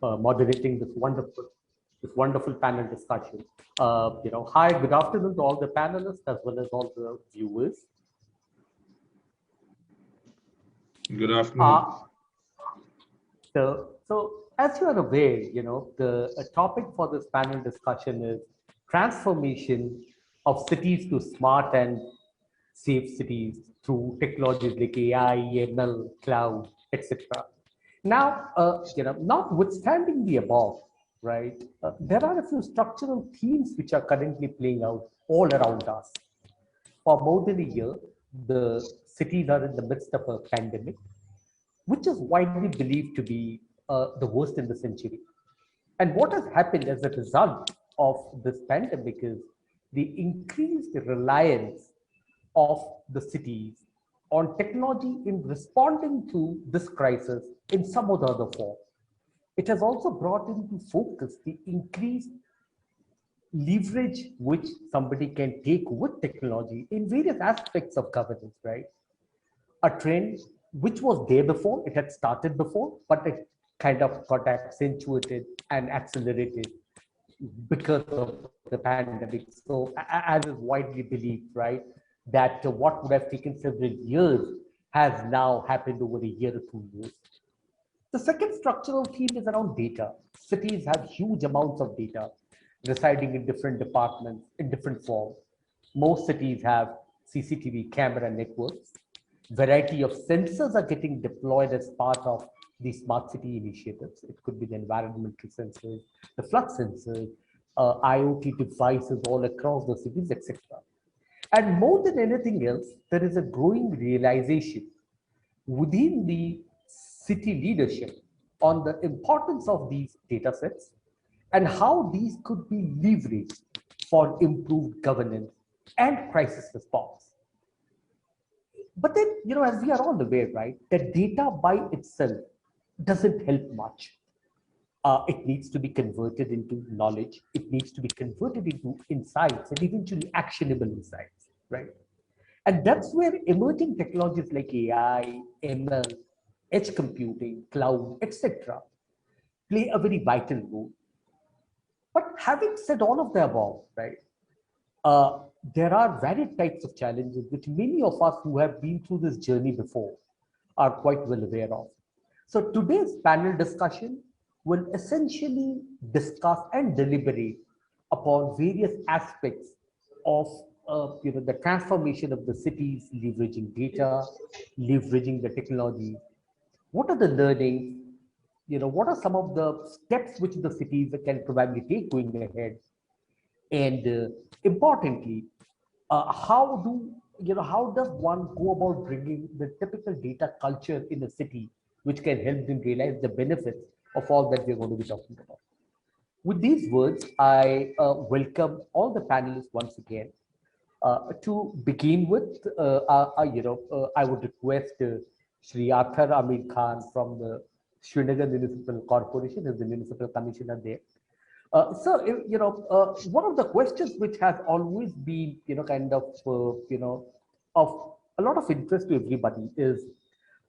moderating this wonderful panel discussion. Hi, good afternoon to all the panelists as well as all the viewers. Good afternoon. So as you are aware, the topic for this panel discussion is transformation of cities to smart and safe cities through technologies like AI, ML, cloud, etc. Now, notwithstanding the above, right, there are a few structural themes which are currently playing out all around us. For more than a year, the cities are in the midst of a pandemic, which is widely believed to be the worst in the century. And what has happened as a result of this pandemic is the increased reliance of the cities on technology in responding to this crisis in some or the other form. It has also brought into focus the increased leverage which somebody can take with technology in various aspects of governance, right? A trend which was there before, it had started before, but it kind of got accentuated and accelerated because of the pandemic. So, as is widely believed, right, that what would have taken several years has now happened over a year or 2 years. The second structural theme is around data. Cities have huge amounts of data residing in different departments in different forms. Most cities have CCTV camera networks. Variety of sensors are getting deployed as part of the smart city initiatives. It could be the environmental sensors, the flood sensors, IoT devices all across the cities, etc. And more than anything else, there is a growing realization within the city leadership on the importance of these data sets and how these could be leveraged for improved governance and crisis response. But then, as we are all aware, right, that data by itself doesn't help much. It needs to be converted into knowledge. It needs to be converted into insights and eventually actionable insights, right? And that's where emerging technologies like AI, ML, edge computing, cloud, etc., play a very vital role. But having said all of the above, right, uh, there are varied types of challenges which many of us who have been through this journey before are quite well aware of. So today's panel discussion will essentially discuss and deliberate upon various aspects of the transformation of the cities, leveraging data, leveraging the technology. What are the learnings? What are some of the steps which the cities can probably take going ahead? And importantly, how does one go about bringing the typical data culture in a city, which can help them realize the benefits of all that we're going to be talking about? With these words, I welcome all the panelists once again. To begin with, I would request Shri Athar Amir Khan from the Srinagar Municipal Corporation as the municipal commissioner there. So, one of the questions which has always been, of a lot of interest to everybody is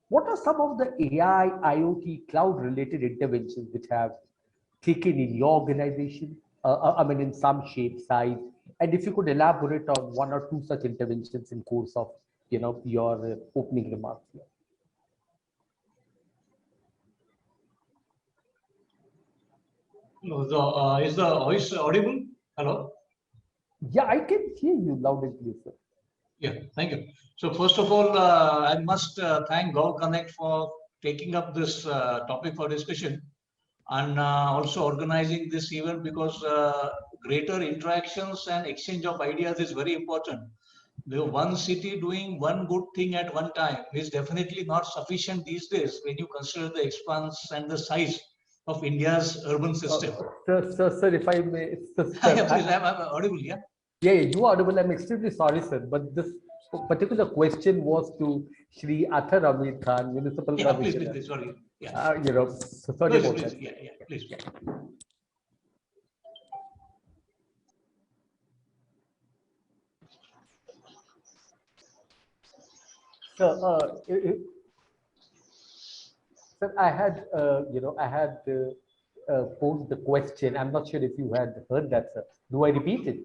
what are some of the AI, IoT, cloud related interventions which have taken in your organization? I mean, in some shape, size, and if you could elaborate on one or two such interventions in course of, your opening remarks here. Is the voice audible? Hello? Yeah, I can hear you loud and clear, sir. Yeah, thank you. So first of all, I must thank GovConnect for taking up this topic for discussion and also organizing this event because greater interactions and exchange of ideas is very important. The one city doing one good thing at one time is definitely not sufficient these days when you consider the expanse and the size of India's urban system. Sir, if I may, I'm audible, yeah? Yeah, you are audible. I'm extremely sorry, sir, but this particular question was to Shri Athar Amir Khan, Municipal Commissioner. Please, sorry. Yeah. So sorry about please, that. Yeah, please. Yeah. So, sir, I had, posed the question. I'm not sure if you had heard that, sir. Do I repeat it?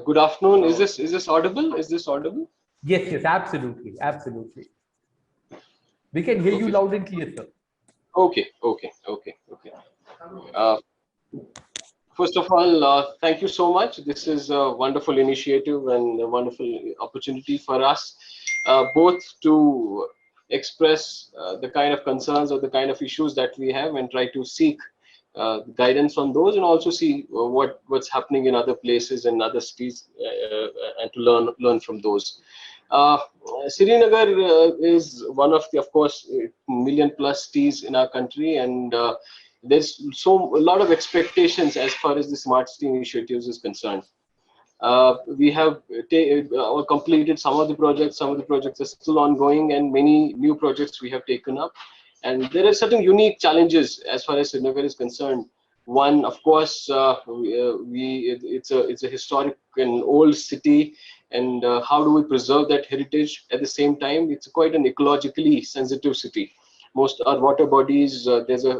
Good afternoon. Is this audible? Is this audible? Yes, yes, absolutely, absolutely. We can hear you Okay. loud and clear, sir. Okay. Uh, First of all, thank you so much. This is a wonderful initiative and a wonderful opportunity for us, both to express the kind of concerns or the kind of issues that we have and try to seek guidance on those, and also see what's happening in other places and other cities, and to learn from those. Uh, Srinagar is one of the, of course, million plus cities in our country, and there's a lot of expectations as far as the smart city initiatives is concerned. We have completed some of the projects. Some of the projects are still ongoing, and many new projects we have taken up. And there are certain unique challenges as far as Srinagar is concerned. One, of course, it's a historic and old city, and how do we preserve that heritage? At the same time, it's quite an ecologically sensitive city. Most our water bodies, there's a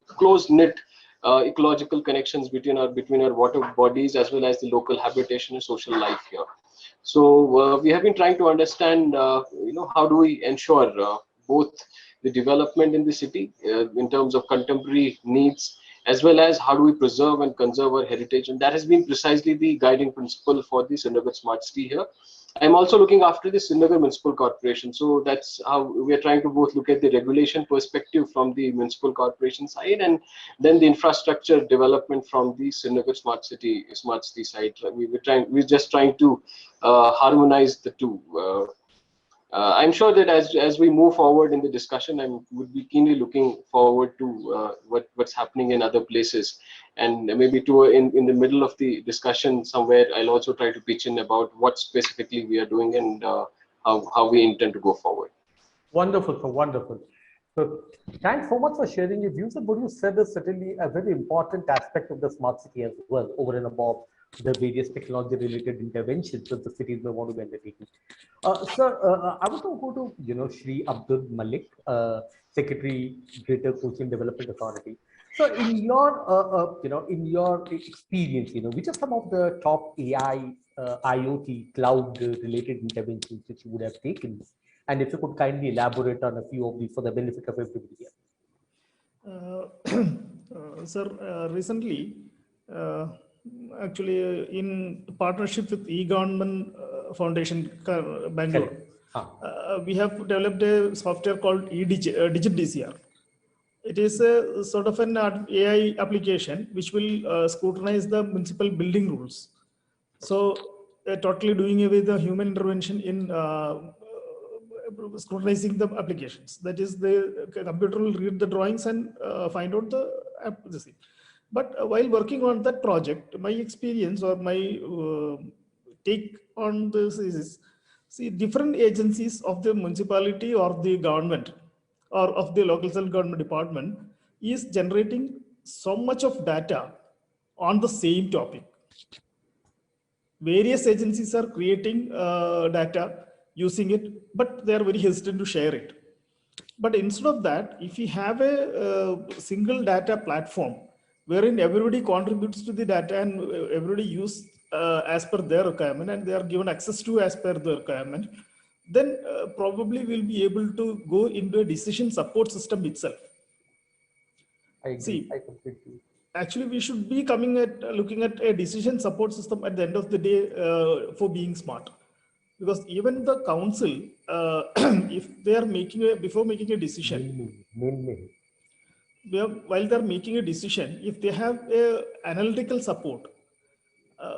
close knit ecological connections between our water bodies as well as the local habitation and social life here. So we have been trying to understand, how do we ensure both the development in the city in terms of contemporary needs, as well as how do we preserve and conserve our heritage. And that has been precisely the guiding principle for the Srinagar Smart City here. I'm also looking after the Srinagar Municipal Corporation. So that's how we are trying to both look at the regulation perspective from the municipal corporation side, and then the infrastructure development from the Srinagar Smart City side. We're just trying to harmonize the two. I'm sure that as we move forward in the discussion, I would be keenly looking forward to what's happening in other places, and maybe in the middle of the discussion somewhere, I'll also try to pitch in about what specifically we are doing and how we intend to go forward. Wonderful, sir, wonderful. So thanks so much for sharing your views. And what you said is certainly a very important aspect of the smart city as well, over and above the various technology-related interventions that the cities may want to be undertaking. Sir, I want to go to Shri Abdul Malik, Secretary, Greater Cochin Development Authority. So, in your experience, which are some of the top AI, IoT, cloud-related interventions that you would have taken, and if you could kindly elaborate on a few of these for the benefit of everybody here. Sir, recently, actually, in partnership with e-government Foundation, Bangalore, we have developed a software called Digit DCR. It is a sort of an AI application which will scrutinize the municipal building rules. So, totally doing away the human intervention in scrutinizing the applications. That is, the computer will read the drawings and find out the thing. But while working on that project, my experience or my take on this is, see, different agencies of the municipality or the government or of the local self-government department is generating so much of data on the same topic. Various agencies are creating data, using it, but they are very hesitant to share it. But instead of that, if you have a single data platform wherein everybody contributes to the data and everybody use as per their requirement, and they are given access to as per their requirement, then probably we'll be able to go into a decision support system itself. I agree. See, I completely. Actually, we should be looking at a decision support system at the end of the day for being smart. Because even the council, if they are before making a decision, while they're making a decision, if they have analytical support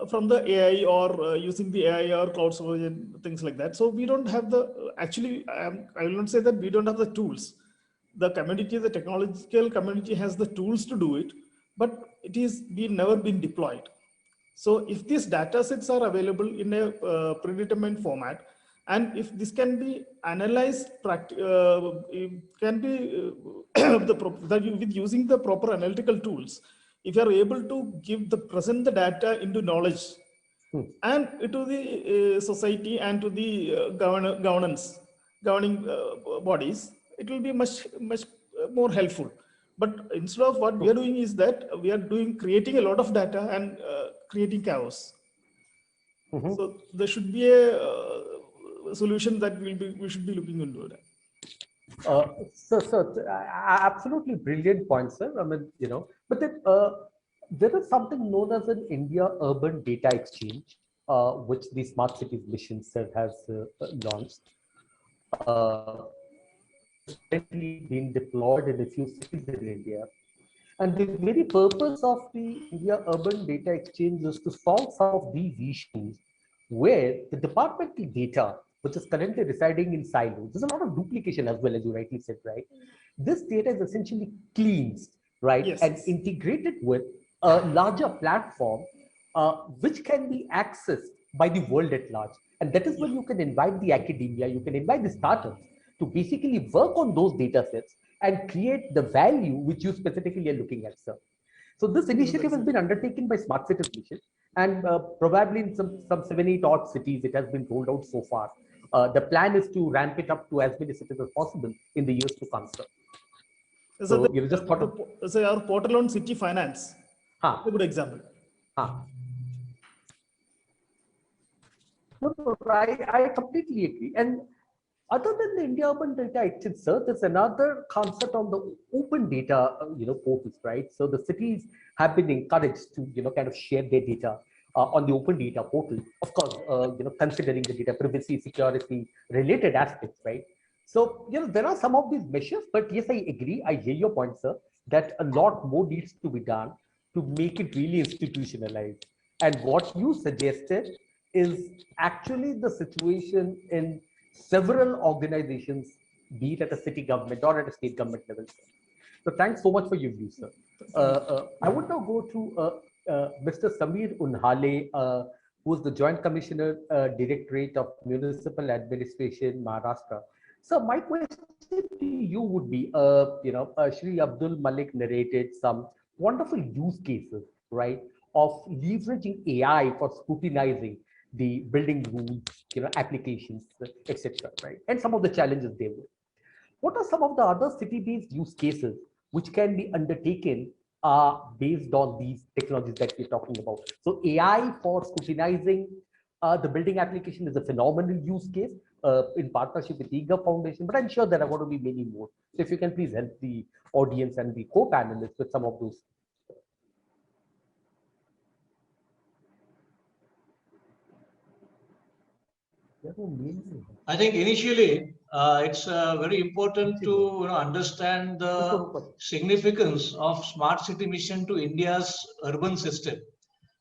from the AI or using the AI or cloud storage and things like that. So we don't have actually, I will not say that we don't have the tools. The community, the technological community has the tools to do it, but it is never been deployed. So if these data sets are available in a predetermined format, and if this can be analyzed, it can be with using the proper analytical tools, if you are able to present the data into knowledge and to the society and to the governing bodies, it will be much more helpful. But instead of what we are doing is that we are creating a lot of data and creating chaos. So there should be a solution that we should be looking into that. Absolutely brilliant point, sir. I mean, but then there is something known as an India Urban Data Exchange, which the Smart Cities Mission, sir, has launched. Currently being deployed in a few cities in India. And the very purpose of the India Urban Data Exchange is to solve some of these issues where the departmental data, which is currently residing in silos, there's a lot of duplication as well, as you rightly said, right? This data is essentially cleansed, right? Yes. And integrated with a larger platform, which can be accessed by the world at large. And that is when you can invite the academia, you can invite the startups to basically work on those data sets and create the value which you specifically are looking at, sir. So this initiative has been undertaken by Smart Cities Mission, and probably in some 7-8 odd cities it has been rolled out so far. The plan is to ramp it up to as many cities as possible in the years to come, sir. So you just thought of our portal on city finance. A good example. No, I completely agree. And other than the India Urban Data Exchange, sir, there's another concept on the open data, portals, right? So the cities have been encouraged to, kind of share their data on the open data portal. Of course, considering the data privacy, security related aspects, right? So, there are some of these measures, but yes, I agree. I hear your point, sir, that a lot more needs to be done to make it really institutionalized. And what you suggested is actually the situation in several organizations, be it at a city government or at a state government level. So thanks so much for your views, sir. I would now go to Mr. Samir Unhale, who is the Joint Commissioner, Directorate of Municipal Administration, Maharashtra. So my question to you would be, Shri Abdul Malik narrated some wonderful use cases, right, of leveraging AI for scrutinizing the building rules, applications, etc., right? And some of the challenges they were. What are some of the other city-based use cases which can be undertaken based on these technologies that we're talking about? So AI for scrutinizing the building application is a phenomenal use case in partnership with Eager Foundation, but I'm sure there are going to be many more. So if you can please help the audience and the co-panelists with some of those. I think initially it's very important to understand the significance of Smart City Mission to India's urban system,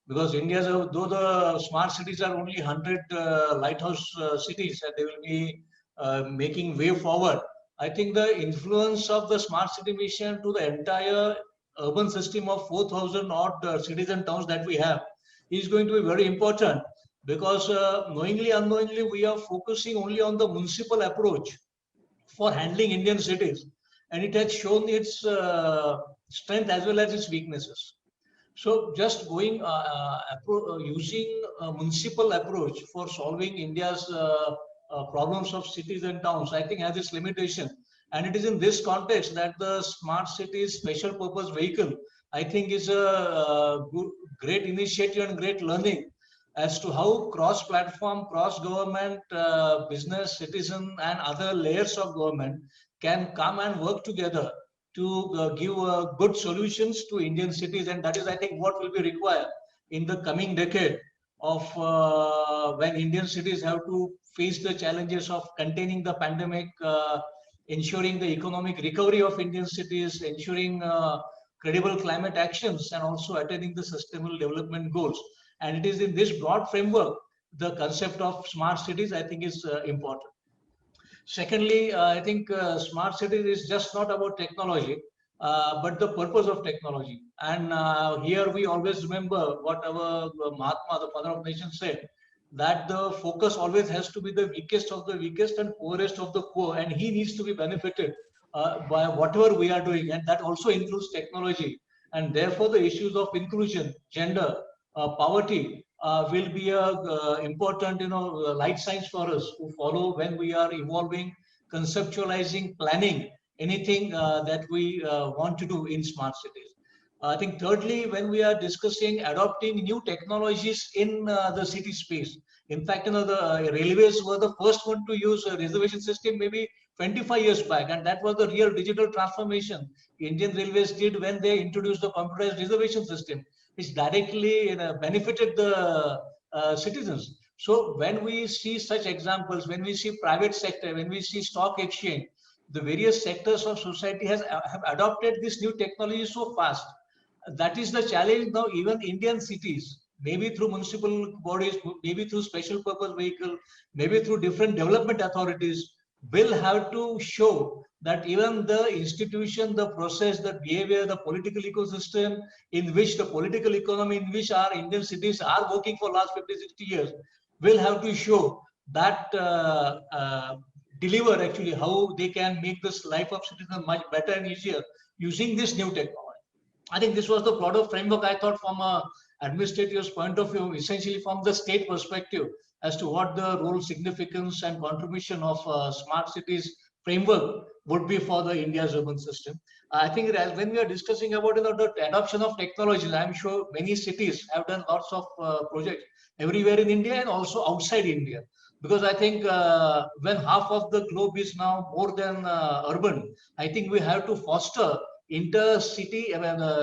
because India's, though the smart cities are only 100 lighthouse cities and they will be making way forward, I think the influence of the Smart City Mission to the entire urban system of 4,000 odd cities and towns that we have is going to be very important. Because knowingly, unknowingly, we are focusing only on the municipal approach for handling Indian cities, and it has shown its strength as well as its weaknesses. So just going using a municipal approach for solving India's problems of cities and towns, I think has its limitation. And it is in this context that the Smart Cities Special Purpose Vehicle, I think, is a great initiative and great learning as to how cross-platform, cross-government, business, citizen, and other layers of government can come and work together to give good solutions to Indian cities. And that is, I think, what will be required in the coming decade of when Indian cities have to face the challenges of containing the pandemic, ensuring the economic recovery of Indian cities, ensuring credible climate actions, and also attaining the sustainable development goals. And it is in this broad framework, the concept of smart cities, I think, is important. Secondly, I think smart cities is just not about technology, but the purpose of technology. And here we always remember what our Mahatma, the father of nations, said, that the focus always has to be the weakest of the weakest and poorest of the poor. And he needs to be benefited by whatever we are doing. And that also includes technology. And therefore, the issues of inclusion, gender, poverty will be a important, light signs for us to follow when we are evolving, conceptualizing, planning anything that we want to do in smart cities. I think thirdly, when we are discussing adopting new technologies in the city space, in fact, the railways were the first one to use a reservation system maybe 25 years back, and that was the real digital transformation Indian Railways did when they introduced the computerized reservation system, which directly benefited the citizens. So when we see such examples, when we see private sector, when we see stock exchange, the various sectors of society have adopted this new technology so fast. That is the challenge now. Even Indian cities, maybe through municipal bodies, maybe through special purpose vehicle, maybe through different development authorities, will have to show that even the institution, the process, the behavior, the political ecosystem in which the political economy in which our Indian cities are working for last 50, 60 years will have to show that deliver actually how they can make this life of citizens much better and easier using this new technology. I think this was the broader framework, I thought, from a administrator's point of view, essentially from the state perspective, as to what the role, significance, and contribution of smart cities framework would be for the India's urban system. I think when we are discussing about the adoption of technologies, I'm sure many cities have done lots of projects everywhere in India and also outside India. Because I think when half of the globe is now more than urban, I think we have to foster inter-city,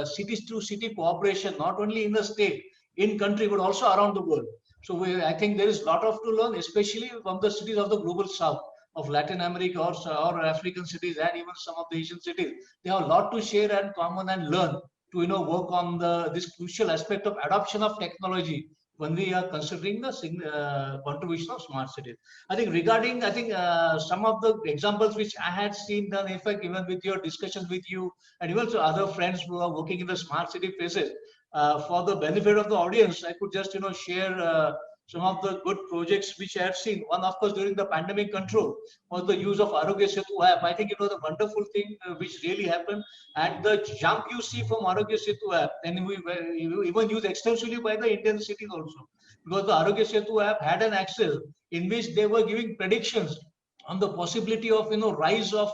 cities to city cooperation, not only in the state, in country, but also around the world. So I think there is a lot of to learn, especially from the cities of the global south, of Latin America or African cities, and even some of the Asian cities. They have a lot to share and common and learn to work on this crucial aspect of adoption of technology when we are considering the contribution of smart cities. I think regarding, some of the examples which I had seen done, in fact, even with your discussions with you and even to other friends who are working in the smart city places, for the benefit of the audience, I could just, share some of the good projects which I have seen. One, of course, during the pandemic control was the use of Arogya Setu app. I think it was a wonderful thing which really happened. And the jump you see from Arogya Setu app, and we even used extensively by the Indian cities also, because the Arogya Setu app had an access in which they were giving predictions on the possibility of rise of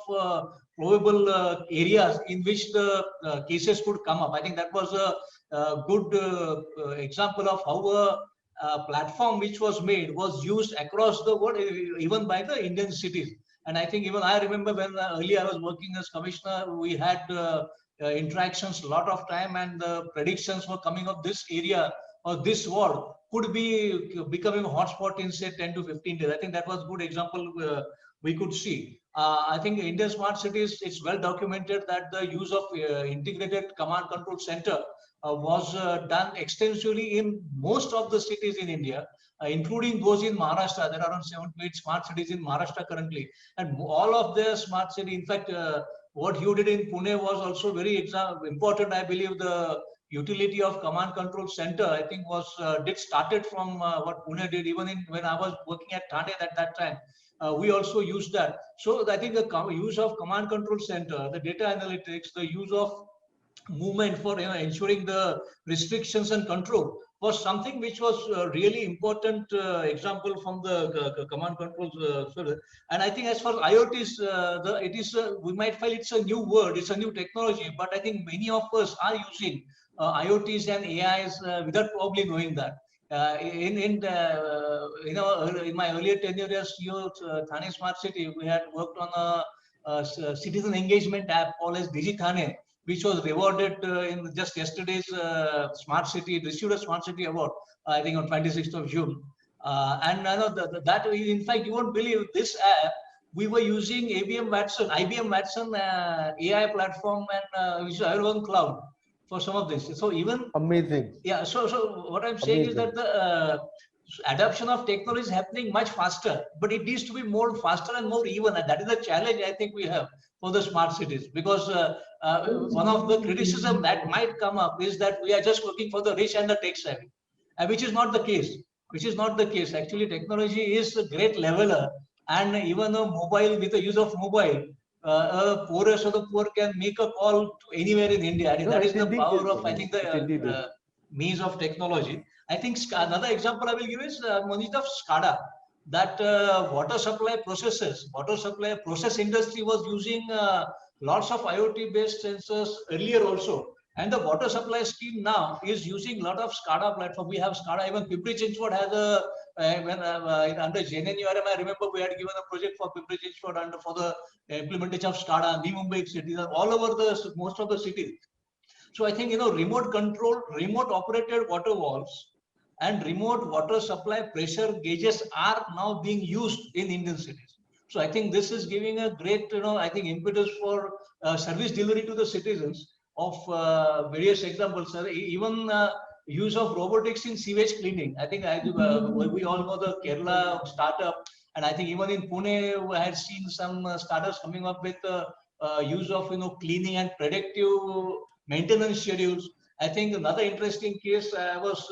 probable areas in which the cases could come up. I think that was a good example of how platform which was made was used across the world, even by the Indian cities. And I think even I remember when earlier I was working as commissioner, we had interactions a lot of time, and the predictions were coming of this area or this ward could be becoming a hotspot in say 10 to 15 days. I think that was a good example we could see. I think Indian smart cities, it's well documented that the use of integrated command control center was done extensively in most of the cities in India, including those in Maharashtra. There are around 7 to 8 smart cities in Maharashtra currently, and all of the smart city. In fact, what you did in Pune was also very important. I believe the utility of command control center, I think, was started from what Pune did. Even when I was working at Thane at that time, we also used that. So I think the use of command control center, the data analytics, the use of movement for ensuring the restrictions and control was something which was really important example from the command control service. And I think as far as IoT is, we might feel it's a new word, it's a new technology, but I think many of us are using IoTs and AIs without probably knowing that. In my earlier tenure as CEO Thane Smart City, we had worked on a citizen engagement app called as Digi Thane, which was rewarded in just yesterday's Smart City, received a Smart City Award, I think on 26th of June. And I know that, in fact, you won't believe this app, we were using IBM Watson AI platform, and which is Iron Cloud for some of this. So even amazing. Yeah. So what I'm saying is that the adoption of technology is happening much faster, but it needs to be more faster and more even. And that is the challenge I think we have for the smart cities, because one of the criticism that might come up is that we are just working for the rich and the tech savvy, which is not the case. Actually, technology is a great leveler, and even a mobile, with the use of mobile, poorest of the poor can make a call to anywhere in India. I mean, that is the power of, I think, the means of technology. I think another example I will give is Manoj, of SCADA. That water supply process industry was using lots of IoT-based sensors earlier also. And the water supply scheme now is using a lot of SCADA platform. We have SCADA, even Pimpri-Chinchwad has a, under JNNURM, I remember we had given a project for Pimpri-Chinchwad under for the implementation of SCADA, Navi Mumbai cities, all over the most of the cities. So I think, remote control, remote operated water valves and remote water supply pressure gauges are now being used in Indian cities. So I think this is giving a great, I think impetus for service delivery to the citizens of various examples. Even use of robotics in sewage cleaning. I think we all know the Kerala startup, and I think even in Pune, I had seen some startups coming up with use of cleaning and predictive maintenance schedules. I think another interesting case I was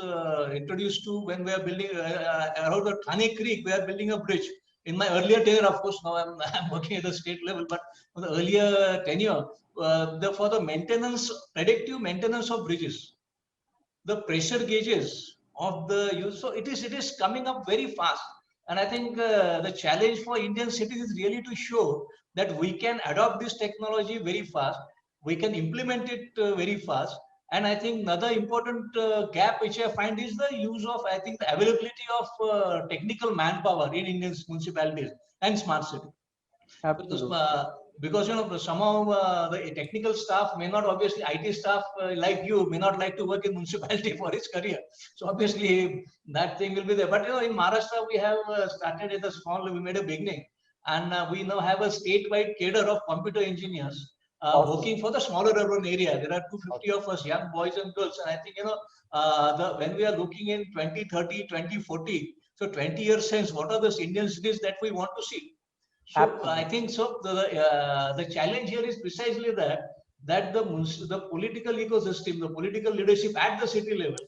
introduced to when we are building around the Thane Creek, we are building a bridge. In my earlier tenure, of course, now I'm working at the state level, but for the earlier tenure, for the maintenance, predictive maintenance of bridges, the pressure gauges of the use, so it is coming up very fast. And I think the challenge for Indian cities is really to show that we can adopt this technology very fast, we can implement it very fast. And I think another important gap which I find is the use of, I think, the availability of technical manpower in Indian municipalities and smart cities. Absolutely. Because somehow the technical staff may not, obviously IT staff like you may not like to work in municipality for his career. So obviously that thing will be there. But in Maharashtra we have started at a small, we made a beginning, and we now have a statewide cadre of computer engineers working for the smaller urban area. There are 250 of us, young boys and girls, and I think when we are looking in 2030, 2040, so 20 years since, what are the Indian cities that we want to see? So absolutely. I think so. The challenge here is precisely that the political ecosystem, the political leadership at the city level,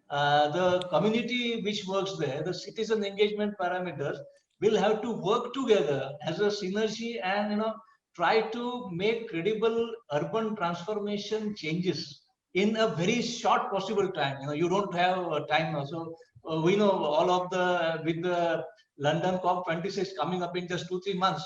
the community which works there, the citizen engagement parameters will have to work together as a synergy and try to make credible urban transformation changes in a very short possible time. You don't have time now, so we know all of with the London COP26 coming up in just 2-3 months.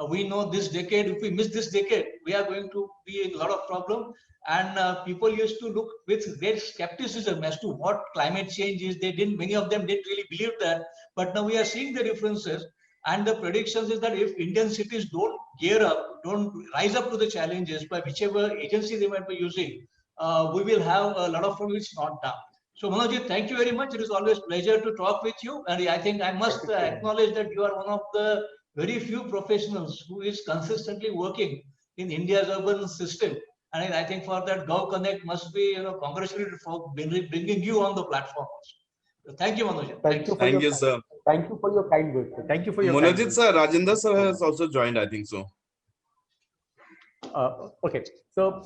We know this decade, if we miss this decade, we are going to be in a lot of problem. And people used to look with great skepticism as to what climate change is. Many of them didn't really believe that. But now we are seeing the differences. And the predictions is that if Indian cities don't gear up, don't rise up to the challenges by whichever agency they might be using, we will have a lot of fun which is not done. So Manoj, thank you very much. It is always a pleasure to talk with you. And I think I must acknowledge that you are one of the very few professionals who is consistently working in India's urban system. And I think for that, GovConnect must be congratulated for bringing you on the platform. So thank you, Manoj. Thank you, sir. Thank you for your kind words. Thank you for your Monojit sir, Rajendra sir has also joined, I think so. Okay, so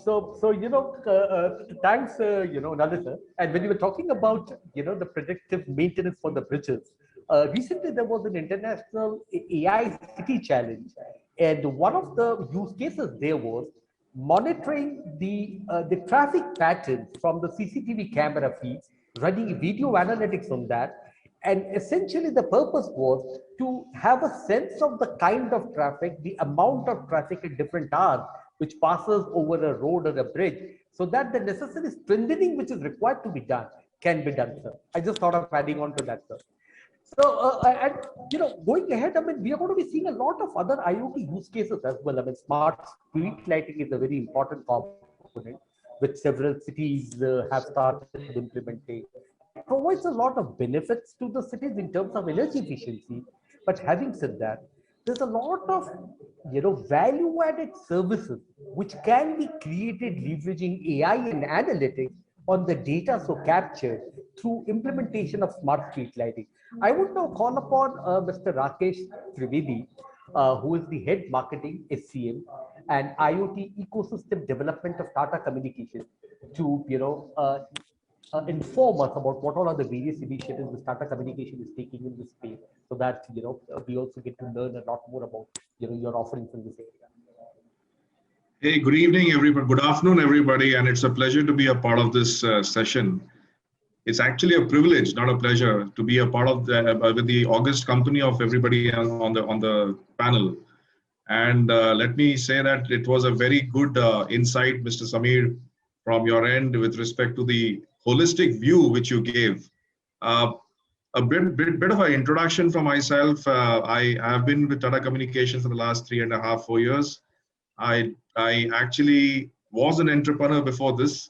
thanks, Nalin sir. And when you were talking about, the predictive maintenance for the bridges, recently there was an international AI city challenge, and one of the use cases there was monitoring the traffic patterns from the CCTV camera feeds, running video analytics on that. And essentially the purpose was to have a sense of the kind of traffic, the amount of traffic at different hours, which passes over a road or a bridge, so that the necessary strengthening which is required to be done can be done, sir. I just thought of adding on to that, sir. So, going ahead, I mean, we are going to be seeing a lot of other IoT use cases as well. I mean, smart street lighting is a very important component, which several cities have started implementing. It provides a lot of benefits to the cities in terms of energy efficiency. But having said that, there's a lot of value-added services which can be created leveraging AI and analytics on the data so captured through implementation of smart street lighting. I would now call upon Mr. Rakesh Trivedi, who is the head marketing SCM and IoT ecosystem development of Tata Communications, to inform us about what all are the various initiatives the Tata Communication is taking in this space, so that we also get to learn a lot more about your offerings in this area. Hey, good evening, everybody. Good afternoon, everybody, and it's a pleasure to be a part of this session. It's actually a privilege, not a pleasure, to be a part of with the august company of everybody on the panel. And let me say that it was a very good insight, Mr. Samir, from your end with respect to the holistic view which you gave. Uh, a bit of an introduction for myself. I have been with Tata Communications for the last 3.5, 4 years. I actually was an entrepreneur before this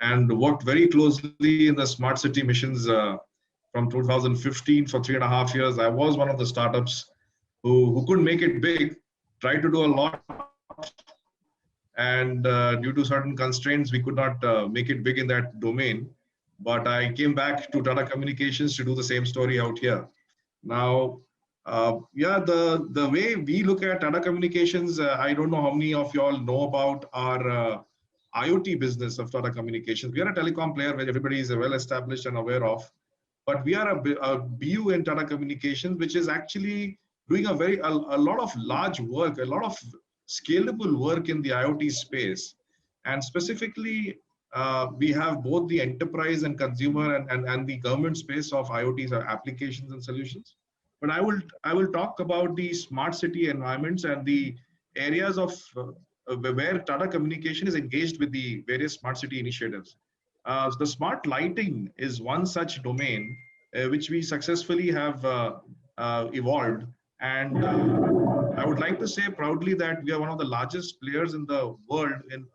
and worked very closely in the smart city missions from 2015 for 3.5 years. I was one of the startups who couldn't make it big, tried to do a lot, and due to certain constraints, we could not make it big in that domain. But I came back to Tata Communications to do the same story out here. Now, yeah, the way we look at Tata Communications, I don't know how many of you all know about our IoT business of Tata Communications. We are a telecom player where everybody is well established and aware of, but we are a BU in Tata Communications, which is actually doing a lot of large work, a lot of scalable work in the IoT space. And specifically, we have both the enterprise and consumer and the government space of IoT applications and solutions. But I will talk about the smart city environments and the areas of where Tata Communication is engaged with the various smart city initiatives. The smart lighting is one such domain which we successfully have evolved. And I would like to say proudly that we are one of the largest players in the world in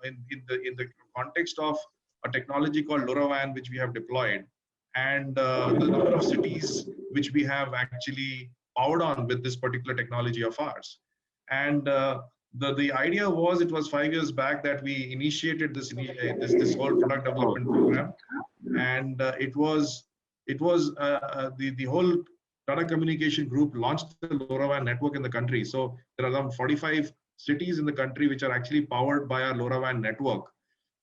the context of a technology called LoRaWAN, which we have deployed, and the number of cities which we have actually powered on with this particular technology of ours. And the idea was, it was 5 years back that we initiated this whole product development program, and it was the whole Tata Communication Group launched the LoRaWAN network in the country. So there are around 45 cities in the country which are actually powered by our LoRaWAN network.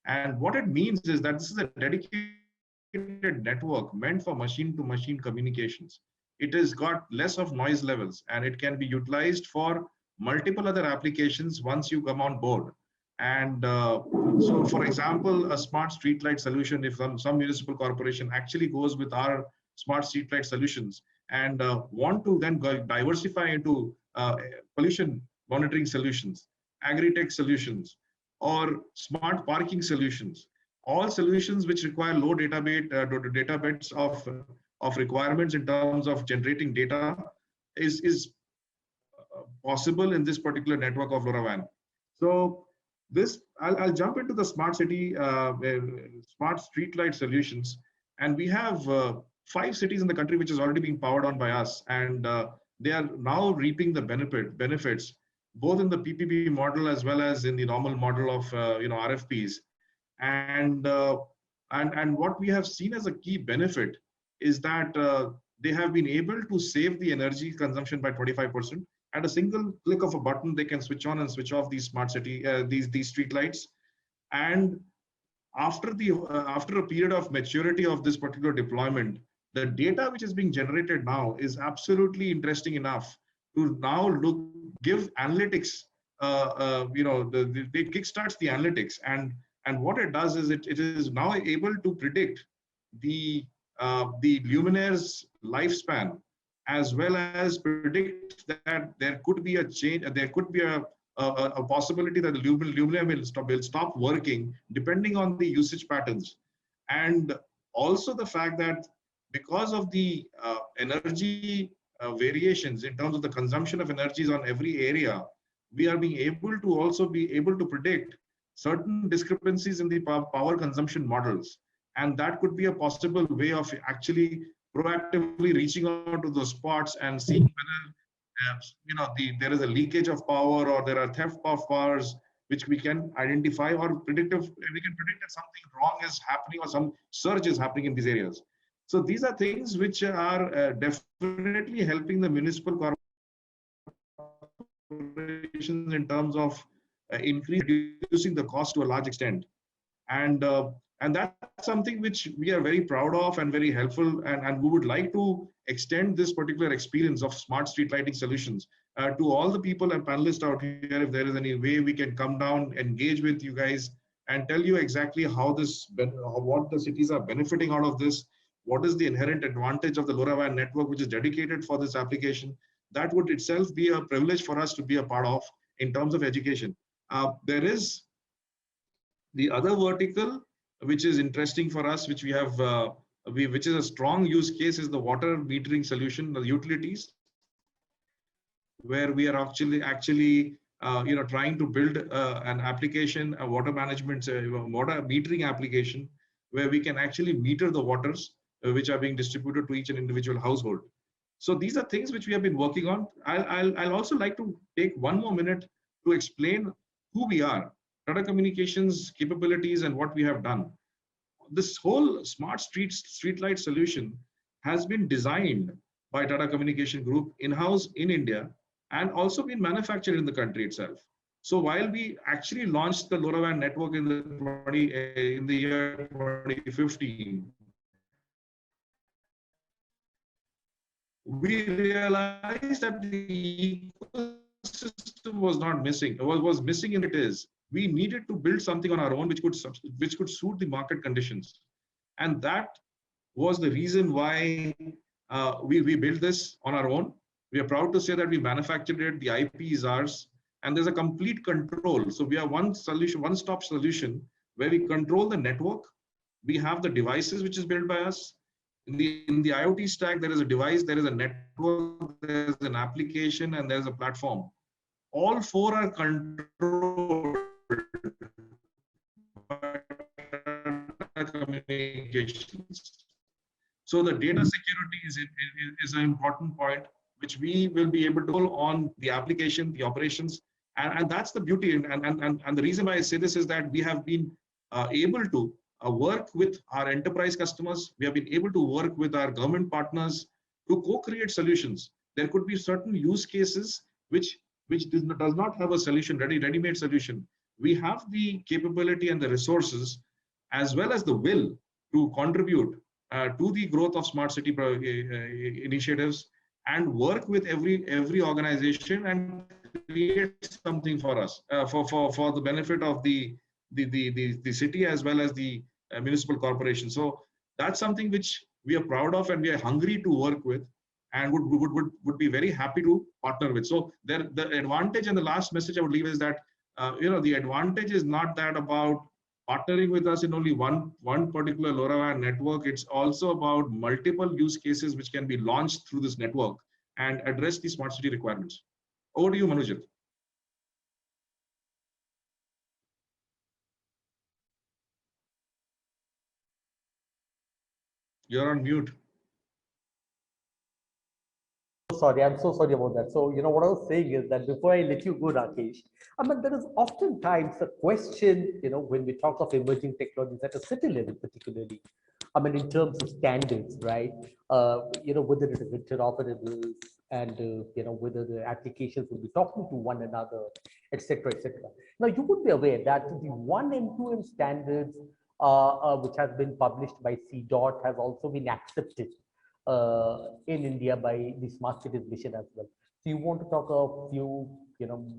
And what it means is that this is a dedicated network meant for machine-to-machine communications. It has got less of noise levels, and it can be utilized for multiple other applications once you come on board. And so, for example, a smart streetlight solution, if some municipal corporation actually goes with our smart streetlight solutions and want to then diversify into pollution monitoring solutions, agri-tech solutions, or smart parking solutions, all solutions which require low data bits of requirements in terms of generating data is possible in this particular network of LoRaWAN. So this, I'll jump into the smart city, smart streetlight solutions, and we have 5 cities in the country which is already being powered on by us, and they are now reaping the benefits both in the PPP model as well as in the normal model of RFPs. And what we have seen as a key benefit is that they have been able to save the energy consumption by 25%. At a single click of a button, they can switch on and switch off these smart city these street lights. And after a period of maturity of this particular deployment, the data which is being generated now is absolutely interesting enough to now give analytics. It kickstarts the analytics, and what it does is it is now able to predict the luminaire's lifespan, as well as predict that there could be a change, there could be a possibility that the luminaire will stop working depending on the usage patterns. And also the fact that because of the energy variations in terms of the consumption of energies on every area, we are being able to also be able to predict certain discrepancies in the power consumption models. And that could be a possible way of actually proactively reaching out to those spots and seeing whether there is a leakage of power, or there are theft of powers, which we can identify, or we can predict that something wrong is happening or some surge is happening in these areas. So these are things which are definitely helping the municipal corporations in terms of reducing the cost to a large extent. And that's something which we are very proud of and very helpful, and we would like to extend this particular experience of smart street lighting solutions to all the people and panelists out here. If there is any way we can come down, engage with you guys, and tell you exactly what the cities are benefiting out of this, what is the inherent advantage of the LoRaWAN network which is dedicated for this application, that would itself be a privilege for us to be a part of. in terms of education. There is the other vertical, which is interesting for us, which we have, which is a strong use case, is the water metering solution, the utilities, where we are actually trying to build an application, a water management, water metering application, where we can actually meter the waters which are being distributed to each and individual household. So these are things which we have been working on. I'll also like to take one more minute to explain who we are, Tata Communications capabilities, and what we have done. This whole smart street light solution has been designed by Tata Communication Group in-house in India, and also been manufactured in the country itself. So while we actually launched the LoRaWAN network in the year 2015, we realized that the ecosystem was not missing. What was missing in it is we needed to build something on our own which could suit the market conditions, and that was the reason why we built this on our own. We are proud to say that we manufactured it. The IP is ours, and there's a complete control. So we are one solution, one-stop solution, where we control the network. We have the devices which is built by us. In the IoT stack, there is a device, there is a network, there is an application, and there is a platform. All four are controlled by communications. So the data security is an important point, which we will be able to pull on the application, the operations, and that's the beauty. And the reason why I say this is that we have been able to work with our enterprise customers. We have been able to work with our government partners to co-create solutions. There could be certain use cases which does not have a solution, ready-made solution. We have the capability and the resources, as well as the will, to contribute to the growth of smart city initiatives, and work with every organization and create something for us, for the benefit of the city as well as the municipal corporation. So that's something which we are proud of, and we are hungry to work with, and would be very happy to partner with. So the advantage, and the last message I would leave is that the advantage is not that about partnering with us in only one particular LoRaWAN network. It's also about multiple use cases which can be launched through this network and address the smart city requirements. Over to you, Manojit. You're on mute. Sorry, I'm so sorry about that. So, what I was saying is that before I let you go, Rakesh, I mean, there is oftentimes a question, when we talk of emerging technologies at a city level, particularly, I mean, in terms of standards, right? Whether it is interoperable, and, whether the applications will be talking to one another, etc., etc. Now, you would be aware that the 1M2M standards, which has been published by CDOT, has also been accepted in India by the Smart Cities Mission as well. So you want to talk a few,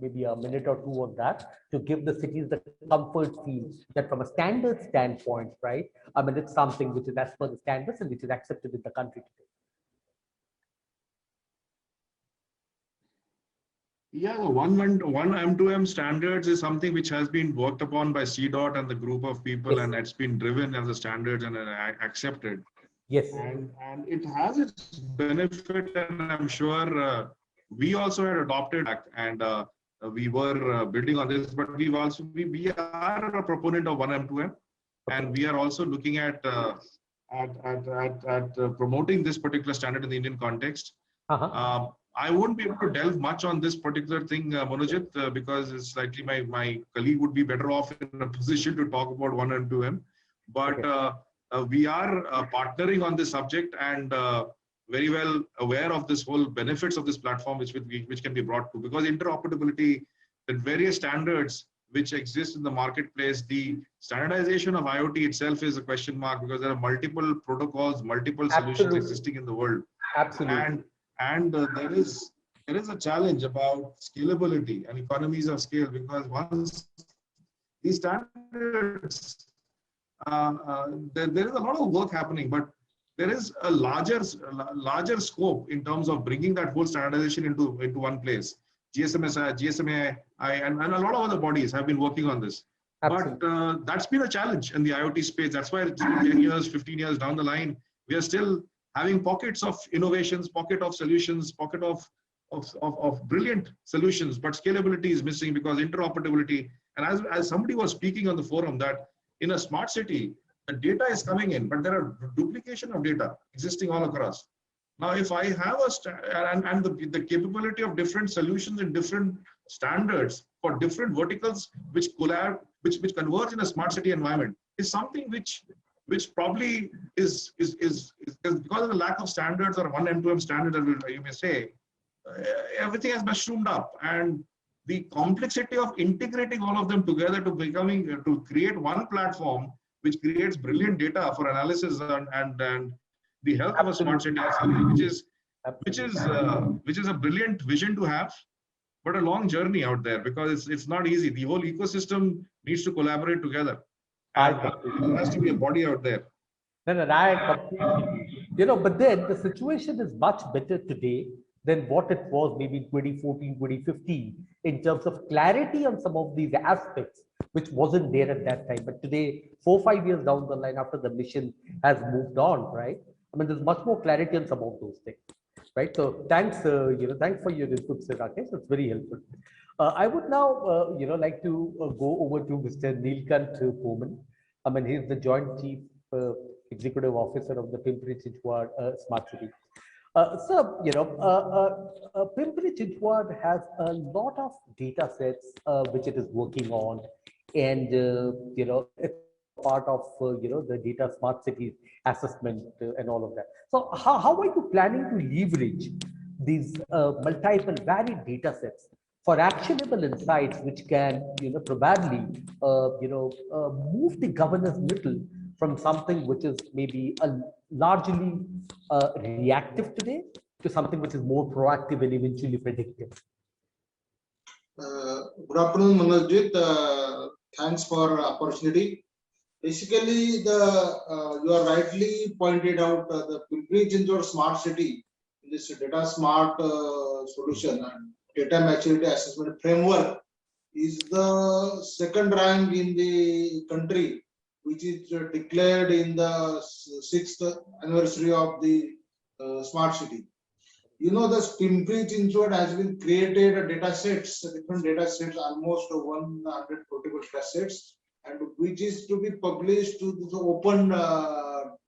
maybe a minute or two on that, to give the cities the comfort feel that from a standard standpoint, right? I mean, it's something which is as per the standards and which is accepted in the country today. Yeah, the 1M2M standards is something which has been worked upon by CDOT and the group of people, yes, and it's been driven as a standards and accepted. Yes. And it has its benefit, and I'm sure we also had adopted, and we were building on this, but we are a proponent of 1M2M, and we are also looking at promoting this particular standard in the Indian context. I won't be able to delve much on this particular thing, Manojit, because it's likely my colleague would be better off in a position to talk about 1M2M. But we are partnering on this subject, and very well aware of this whole benefits of this platform, which can be brought to, because interoperability, the various standards which exist in the marketplace, the standardization of IoT itself is a question mark, because there are multiple protocols, multiple solutions existing in the world. Absolutely. And there is a challenge about scalability and economies of scale, because once these standards, there is a lot of work happening, but there is a larger scope in terms of bringing that whole standardization into one place. GSMA, and a lot of other bodies have been working on this. Absolutely. But that's been a challenge in the IoT space. That's why 10 years, 15 years down the line, we are still having pockets of innovations, pocket of solutions, pocket of brilliant solutions, but scalability is missing because interoperability. And as somebody was speaking on the forum, that in a smart city, the data is coming in, but there are duplication of data existing all across. Now, if I have the capability of different solutions and different standards for different verticals which converge in a smart city environment is something which probably is because of the lack of standards or one M2M standard, you may say, everything has mushroomed up, and the complexity of integrating all of them together to create one platform which creates brilliant data for analysis and the health of a smart city, which is a brilliant vision to have, but a long journey out there because it's not easy. The whole ecosystem needs to collaborate together. And there has to be a body out there. No, I completely, but then the situation is much better today than what it was maybe in 2014, 2015, in terms of clarity on some of these aspects, which wasn't there at that time. But today, 4-5 years down the line, after the mission has moved on, right? I mean, there's much more clarity on some of those things, right? So thanks, thanks for your input, Sir Rakesh. It's very helpful. I would now, like to go over to Mr. Neelkant Poman. I mean, he's the Joint Chief Executive Officer of the Pimpri-Chinchwad Smart City. So, Pimpri-Chinchwad has a lot of data sets which it is working on, and it's part of the data smart cities assessment and all of that. So, how are you planning to leverage these multiple varied data sets for actionable insights, which can probably move the governance middle from something which is maybe largely reactive today to something which is more proactive and eventually predictive? Good afternoon, Manojit. Thanks for opportunity. Basically, you are rightly pointed out the Pimpri-Chinchwad Smart City, this data smart solution and data maturity assessment framework is the second rank in the country, which is declared in the 6th anniversary of the smart city. The Pimpri-Chinchwad has been created data sets, different data sets, almost 144 data sets, and which is to be published to the open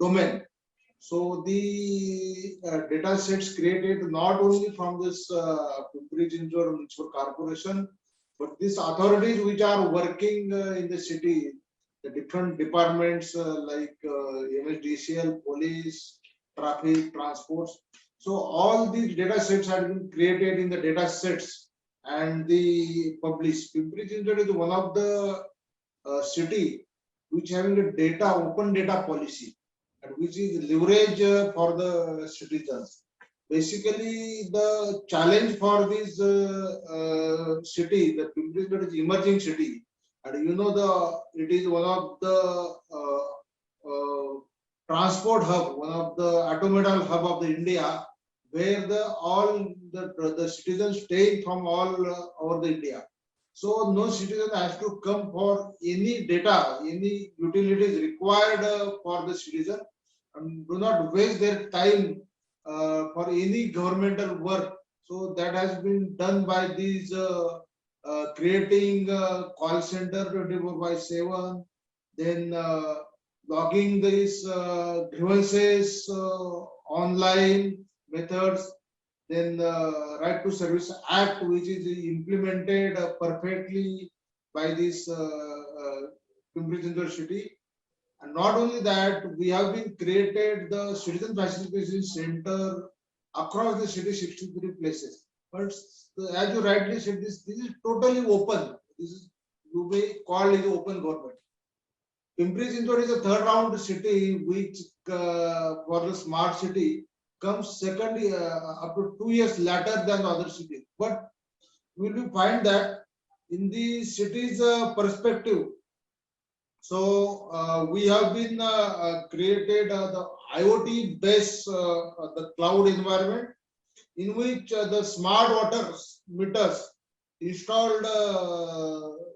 domain. So the data sets created not only from this Pimpri-Chinchwad Municipal Corporation, but these authorities which are working in the city, the different departments like MSDCL, police, traffic, transports. So all these data sets have been created in the data sets and the published. Pimpri-Chinchwad is one of the city which having a data open data policy and which is leverage for the citizens. Basically, the challenge for this city, the Pimpri-Chinchwad is emerging city, and it is one of the transport hub, one of the automobile hub of the India, where all the citizens stay from all over the India. So no citizen has to come for any data, any utilities required for the citizen, and do not waste their time for any governmental work. So that has been done by these creating call center 24/7, then logging these grievances online methods, then Right to Service Act, which is implemented perfectly by this Pimpri-Chinchwad city. And not only that, we have been created the Citizen Facilitation Center across the city, 63 places. But as you rightly said, this is totally open. This is, you may call it open government. Pimpri-Chinchwad is a third round city, which for the smart city comes second up to 2 years later than the other cities. But we will find that in the city's perspective, so we have been created the IoT based the cloud environment, in which the smart water meters installed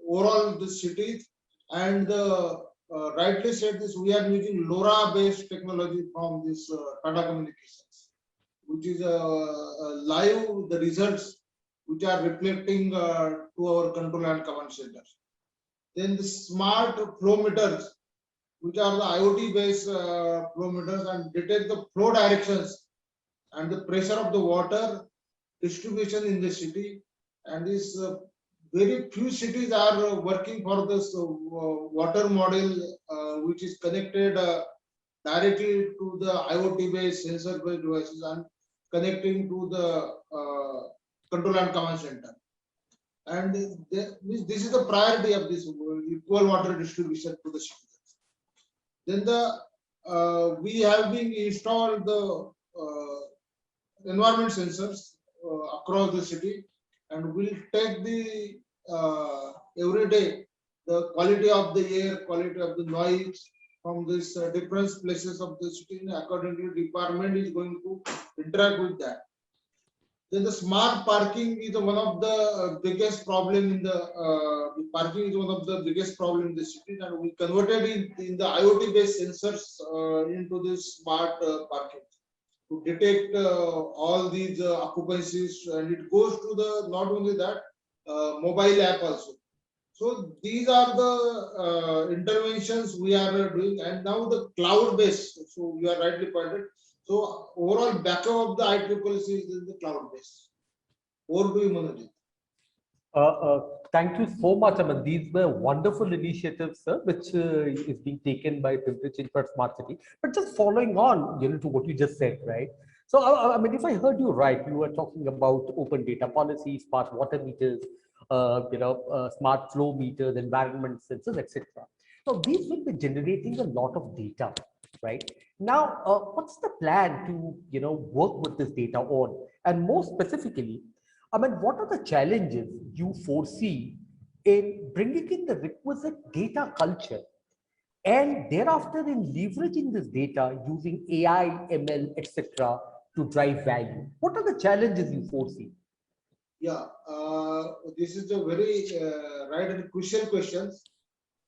overall the cities, and rightly said this, we are using LoRa based technology from this Tata Communications, which is live the results which are reflecting to our control and command centers. Then the smart flow meters, which are the IoT based flow meters, and detect the flow directions and the pressure of the water distribution in the city. And this very few cities are working for this water model, which is connected directly to the IoT based sensor based devices and connecting to the control and command center. And this is the priority of this equal water distribution to the citizens. Then we have been installed the environment sensors across the city, and will take the every day the quality of the air, quality of the noise from these different places of the city. Accordingly, department is going to interact with that. Then the smart parking is one of the biggest problem in the parking is one of the biggest problem in the city, and we converted in the IoT based sensors into this smart parking to detect all these occupancies, and it goes to the not only that mobile app also. So these are the interventions we are doing, and now the cloud based. So you are rightly pointed. So overall backup of the ICCC is the cloud based. Over to you, Manoj. Thank you so much. I mean, these were wonderful initiatives, sir, which is being taken by Pimpri-Chinchwad Smart City. But just following on, to what you just said, right? So, I mean, if I heard you right, you were talking about open data policy, smart water meters, smart flow meters, environment sensors, etc. So these will be generating a lot of data, right? Now, what's the plan to, work with this data on? And more specifically, I mean, what are the challenges you foresee in bringing in the requisite data culture and thereafter in leveraging this data using AI, ML, etc. to drive value? What are the challenges you foresee? Yeah, this is a very right and crucial questions.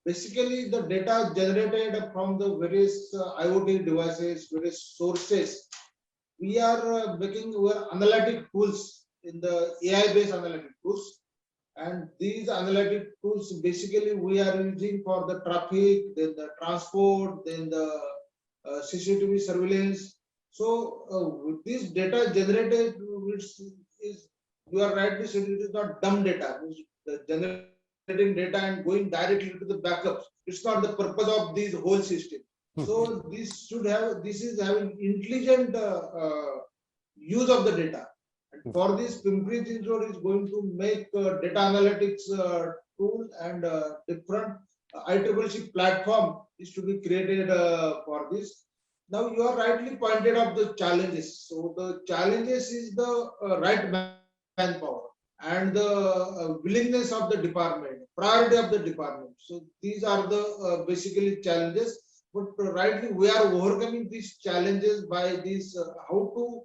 Basically, the data generated from the various IoT devices, various sources, we are making our analytic tools in the AI-based analytic tools. And these analytic tools, basically, we are using for the traffic, then the transport, then the CCTV surveillance. So with this data generated, is you are rightly said, it is not dumb data. The generating data and going directly to the backups. It's not the purpose of this whole system. So this is having intelligent use of the data. And for this, Pimpri-Chinchwad is going to make data analytics tool, and different ICCC platform is to be created for this. Now you are rightly pointed out the challenges. So the challenges is the right manpower and the willingness of the department, priority of the department. So these are the basically challenges. But rightly, we are overcoming these challenges by this how to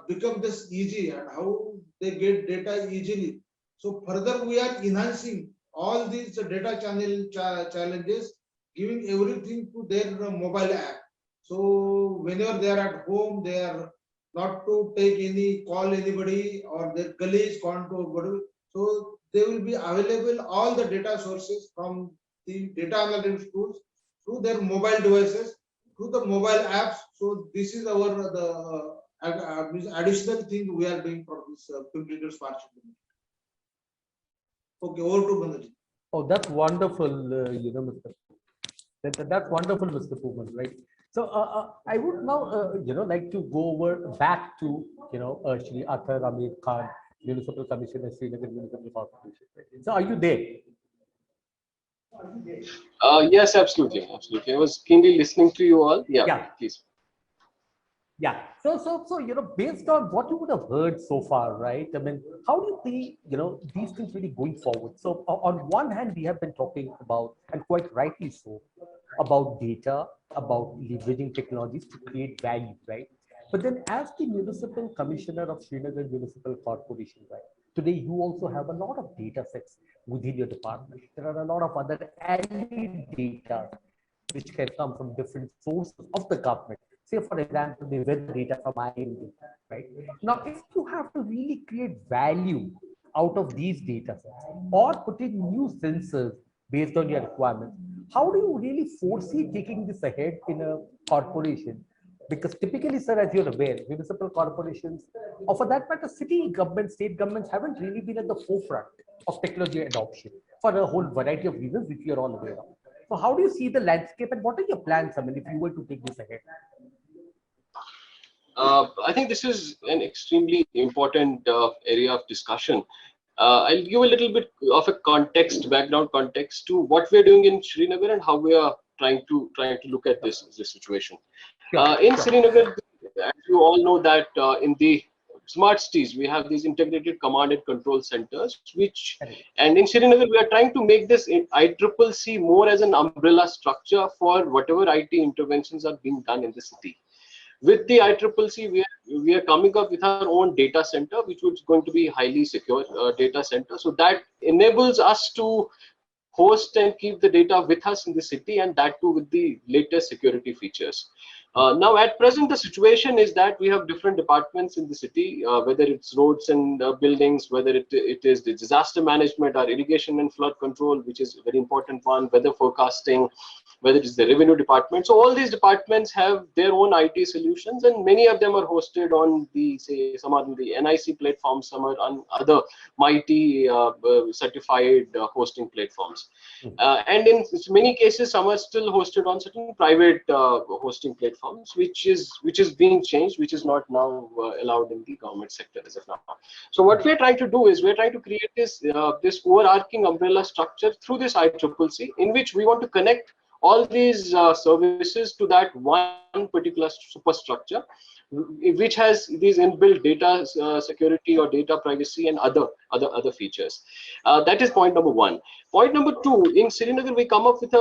become this easy and how they get data easily. So further, we are enhancing all these data challenges, giving everything to their mobile app. So whenever they are at home, they are not to take any call anybody or their colleagues call to anybody. So they will be available all the data sources from the data analytics tools to their mobile devices, to the mobile apps. So this is our the additional thing we are doing for this Pimpri-Chinchwad Smart City. Okay, over to Bandhaji. Oh, that's wonderful, Mr. That's wonderful, Mr. Puman, right? So I would now, like to go over back to, Shri Athar Amir Khan, Municipal Commissioner, Srinagar Municipal Corporation. Right? So are you there? Yes, absolutely. Absolutely. I was keenly listening to you all. Yeah. Please. Yeah. So, based on what you would have heard so far, right? I mean, how do you see, these things really going forward? So on one hand, we have been talking about, and quite rightly so, about data, about leveraging technologies to create value, right? But then as the municipal commissioner of Srinagar Municipal Corporation, right, today you also have a lot of data sets within your department. There are a lot of other allied data which can come from different sources of the government. Say, for example, the weather data from IMD, right? Now, if you have to really create value out of these data sets or put in new sensors based on your requirements, how do you really foresee taking this ahead in a corporation? Because typically, sir, as you're aware, municipal corporations, or for that matter, city governments, state governments haven't really been at the forefront of technology adoption for a whole variety of reasons, which you're all aware of. So how do you see the landscape and what are your plans, I mean, if you were to take this ahead? I think this is an extremely important area of discussion. I'll give a little bit of a context, background context to what we're doing in Srinagar and how we are trying to look at this situation. In Srinagar, as you all know that in the smart cities, we have these integrated command and control centers, and in Srinagar, we are trying to make this ICCC more as an umbrella structure for whatever IT interventions are being done in the city. With the ICCC, we are coming up with our own data center, which is going to be highly secure data center. So that enables us to host and keep the data with us in the city, and that too with the latest security features. Now, at present, the situation is that we have different departments in the city, whether it's roads and buildings, whether it is the disaster management or irrigation and flood control, which is a very important one, weather forecasting, whether it's the revenue department. So all these departments have their own IT solutions, and many of them are hosted on some are on the NIC platform, some are on other MIT certified hosting platforms. And in many cases, some are still hosted on certain private hosting platforms, which is being changed, which is not now allowed in the government sector as of now. So what we're trying to do is we're trying to create this overarching umbrella structure through this ICCC, in which we want to connect all these services to that one particular superstructure, which has these inbuilt data security or data privacy and other features. That is point number one. Point number two, in Srinagar, we come up with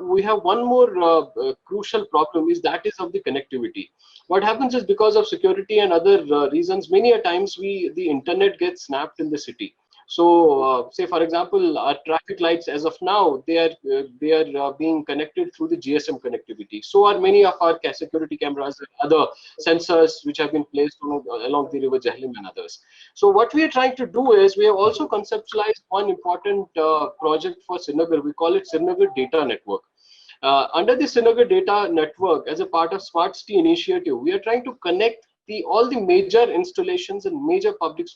we have one more crucial problem, is that is of the connectivity. What happens is, because of security and other reasons, many a times the internet gets snapped in the city. So, say for example, our traffic lights, as of now, they are being connected through the GSM connectivity. So are many of our security cameras and other sensors which have been placed along the river Jhelum and others. So what we are trying to do is we have also conceptualized one important project for Srinagar. We call it Srinagar Data Network. Under the Srinagar Data Network, as a part of Smart City initiative, we are trying to connect all the major installations and major public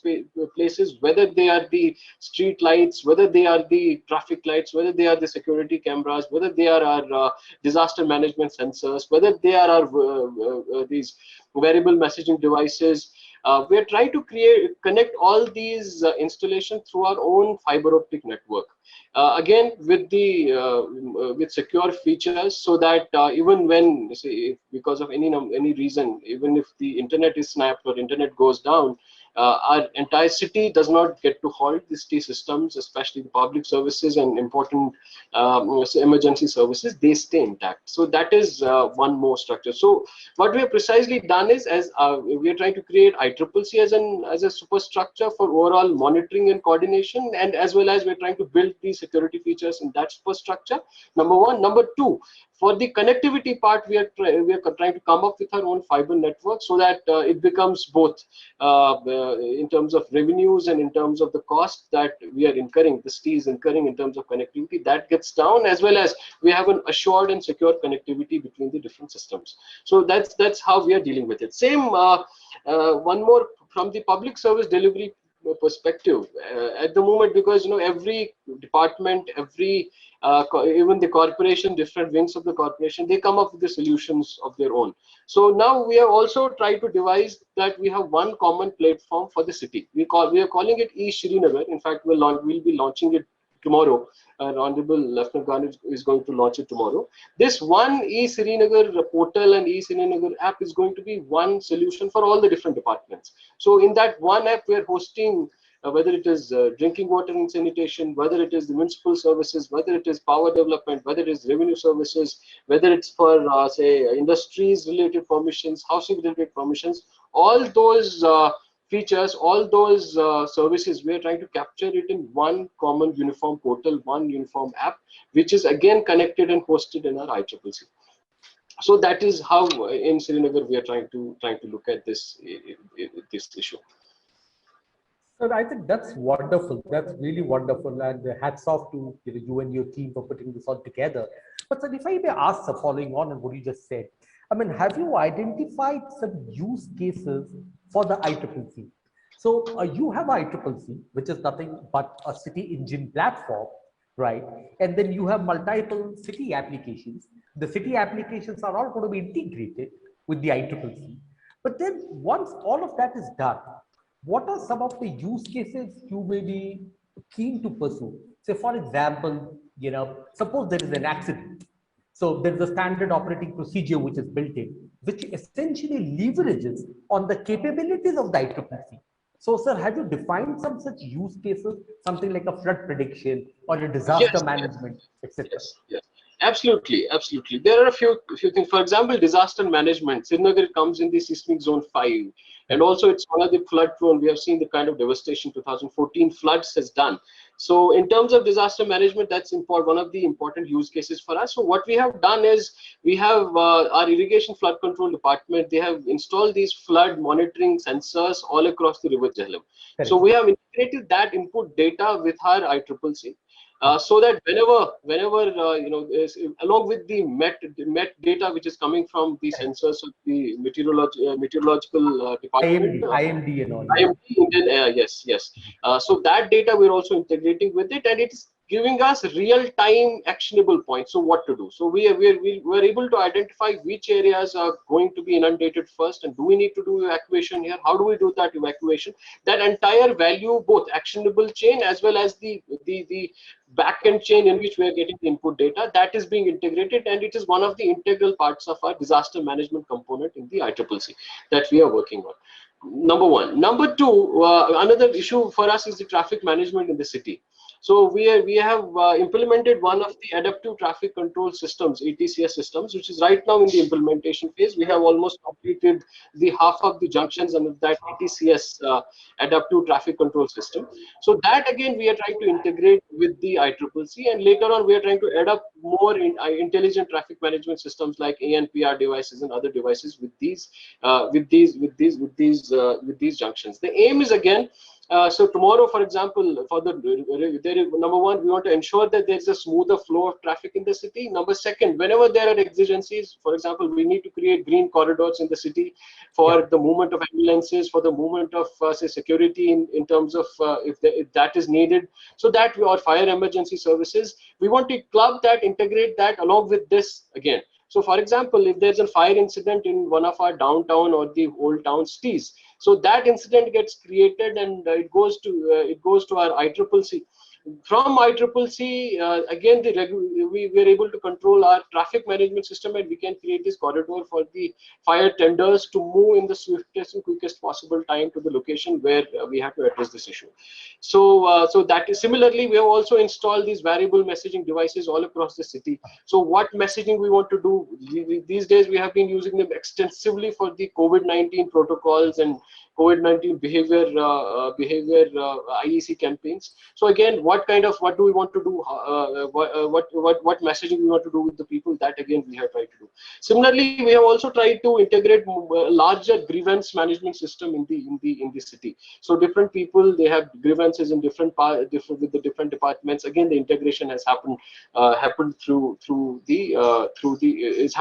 places, whether they are the street lights, whether they are the traffic lights, whether they are the security cameras, whether they are our disaster management sensors, whether they are our these wearable messaging devices. We are trying to connect all these installations through our own fiber optic network. Again, with secure features, so that even when, say, because of any reason, even if the internet is snapped or internet goes down, our entire city does not get to halt. The city systems, especially the public services and important emergency services, they stay intact. So that is one more structure. So what we have precisely done is, as we are trying to create ICCC as a superstructure for overall monitoring and coordination, and as well as we're trying to build these security features in that superstructure. Number one. Number two, for the connectivity part, we are trying to come up with our own fiber network, so that it becomes both in terms of revenues and in terms of the cost that we are incurring, the city is incurring in terms of connectivity, that gets down, as well as we have an assured and secure connectivity between the different systems. So that's how we are dealing with it. Same one more from the public service delivery perspective at the moment, because every department, even the corporation, different wings of the corporation, they come up with the solutions of their own. So now we have also tried to devise that we have one common platform for the city. We are calling it eSrinagar. In fact, we'll be launching it tomorrow. Honorable Lieutenant Governor is going to launch it tomorrow. This one eSrinagar portal and eSrinagar app is going to be one solution for all the different departments. So in that one app, we are hosting whether it is drinking water and sanitation, whether it is the municipal services, whether it is power development, whether it is revenue services, whether it's for say industries related permissions, housing related permissions, all those features, all those services, we are trying to capture it in one common uniform portal, one uniform app, which is again connected and hosted in our ICCC. So that is how in Srinagar we are trying to look at this issue. So I think that's wonderful. That's really wonderful, and hats off to you and your team for putting this all together. But sir, if I may ask, sir, following on and what you just said, I mean, have you identified some use cases for the ICCC? So you have ICCC, which is nothing but a city engine platform, right? And then you have multiple city applications. The city applications are all going to be integrated with the ICCC. But then once all of that is done, what are some of the use cases you may be keen to pursue? Say, for example, suppose there is an accident. So there is a standard operating procedure which is built in, which essentially leverages on the capabilities of the ICCC. So, sir, have you defined some such use cases, something like a flood prediction or a disaster management, etc.? Yes. Absolutely. There are a few things. For example, disaster management. Srinagar comes in the seismic zone 5, and also it's one of the flood prone. We have seen the kind of devastation 2014 floods has done. So in terms of disaster management, that's one of the important use cases for us. So what we have done is we have our irrigation flood control department. They have installed these flood monitoring sensors all across the river Jhelum. So we have integrated that input data with our ICCC. So that whenever along with the MET data which is coming from the sensors of the meteorological department, IMD and all. IMD, yes. So that data we're also integrating with it, and it's giving us real-time actionable points. So what to do? So we were able to identify which areas are going to be inundated first, and do we need to do evacuation here? How do we do that evacuation? That entire value, both actionable chain as well as the back-end chain in which we are getting the input data, that is being integrated, and it is one of the integral parts of our disaster management component in the ICCC that we are working on. Number one. Number two, another issue for us is the traffic management in the city. So we have implemented one of the adaptive traffic control systems, ATCS systems, which is right now in the implementation phase. We have almost completed the half of the junctions under that ATCS adaptive traffic control system. So that again we are trying to integrate with the ICCC, and later on we are trying to add up more intelligent traffic management systems like ANPR devices and other devices with these junctions. The aim is again. So tomorrow, for example, number one, we want to ensure that there's a smoother flow of traffic in the city. Number second, whenever there are exigencies, for example, we need to create green corridors in the city for the movement of ambulances, for the movement of say security in terms of if that is needed. So that our fire emergency services, we want to club that, integrate that along with this again. So for example, if there's a fire incident in one of our downtown or the old town cities, so that incident gets created and it goes to our ICCC. From ICCC, again, we were able to control our traffic management system, and we can create this corridor for the fire tenders to move in the swiftest and quickest possible time to the location where we have to address this issue. So that is similarly, we have also installed these variable messaging devices all across the city. So what messaging we want to do, these days we have been using them extensively for the COVID-19 protocols and COVID-19 behavior IEC campaigns. So again, what do we want to do? What messaging we want to do with the people? That again we have tried to do. Similarly, we have also tried to integrate larger grievance management system in the city. So different people, they have grievances in different with the different departments. Again, the integration has happened through the ICCC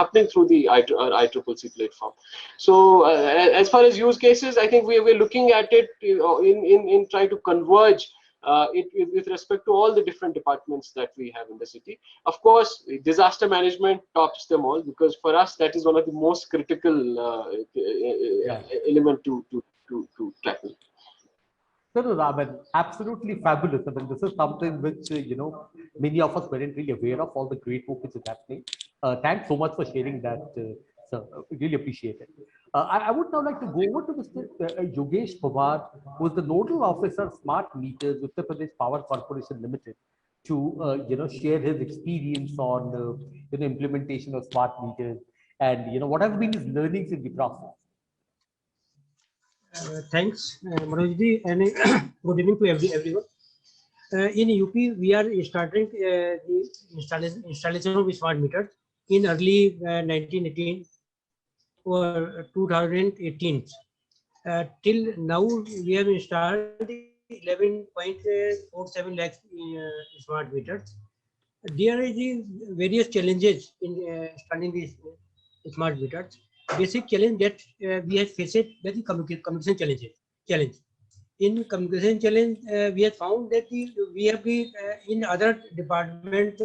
platform. So as far as use cases, I think we are looking at it in trying to converge it with respect to all the different departments that we have in the city. Of course, disaster management tops them all, because for us that is one of the most critical element to tackle. No, I mean, absolutely fabulous. I mean, this is something which, many of us weren't really aware of, all the great work which is happening. Thanks so much for sharing that, sir. Really appreciate it. I would now like to go over to Mr. Yogesh Pawar, who is the nodal officer, Smart Meters, Uttar Pradesh Power Corporation Limited, to share his experience on implementation of smart meters and what has been his learnings in the process. Thanks, Manojji, and good evening to everyone. In UP, we are starting the installation of smart meters in early 1918 or 2018. Till now, we have installed 11.47 lakhs smart meters. There is various challenges in installing these smart meters. Basic challenge that we have faced is the communication challenge. In communication challenge, we have found that we have been in other departments,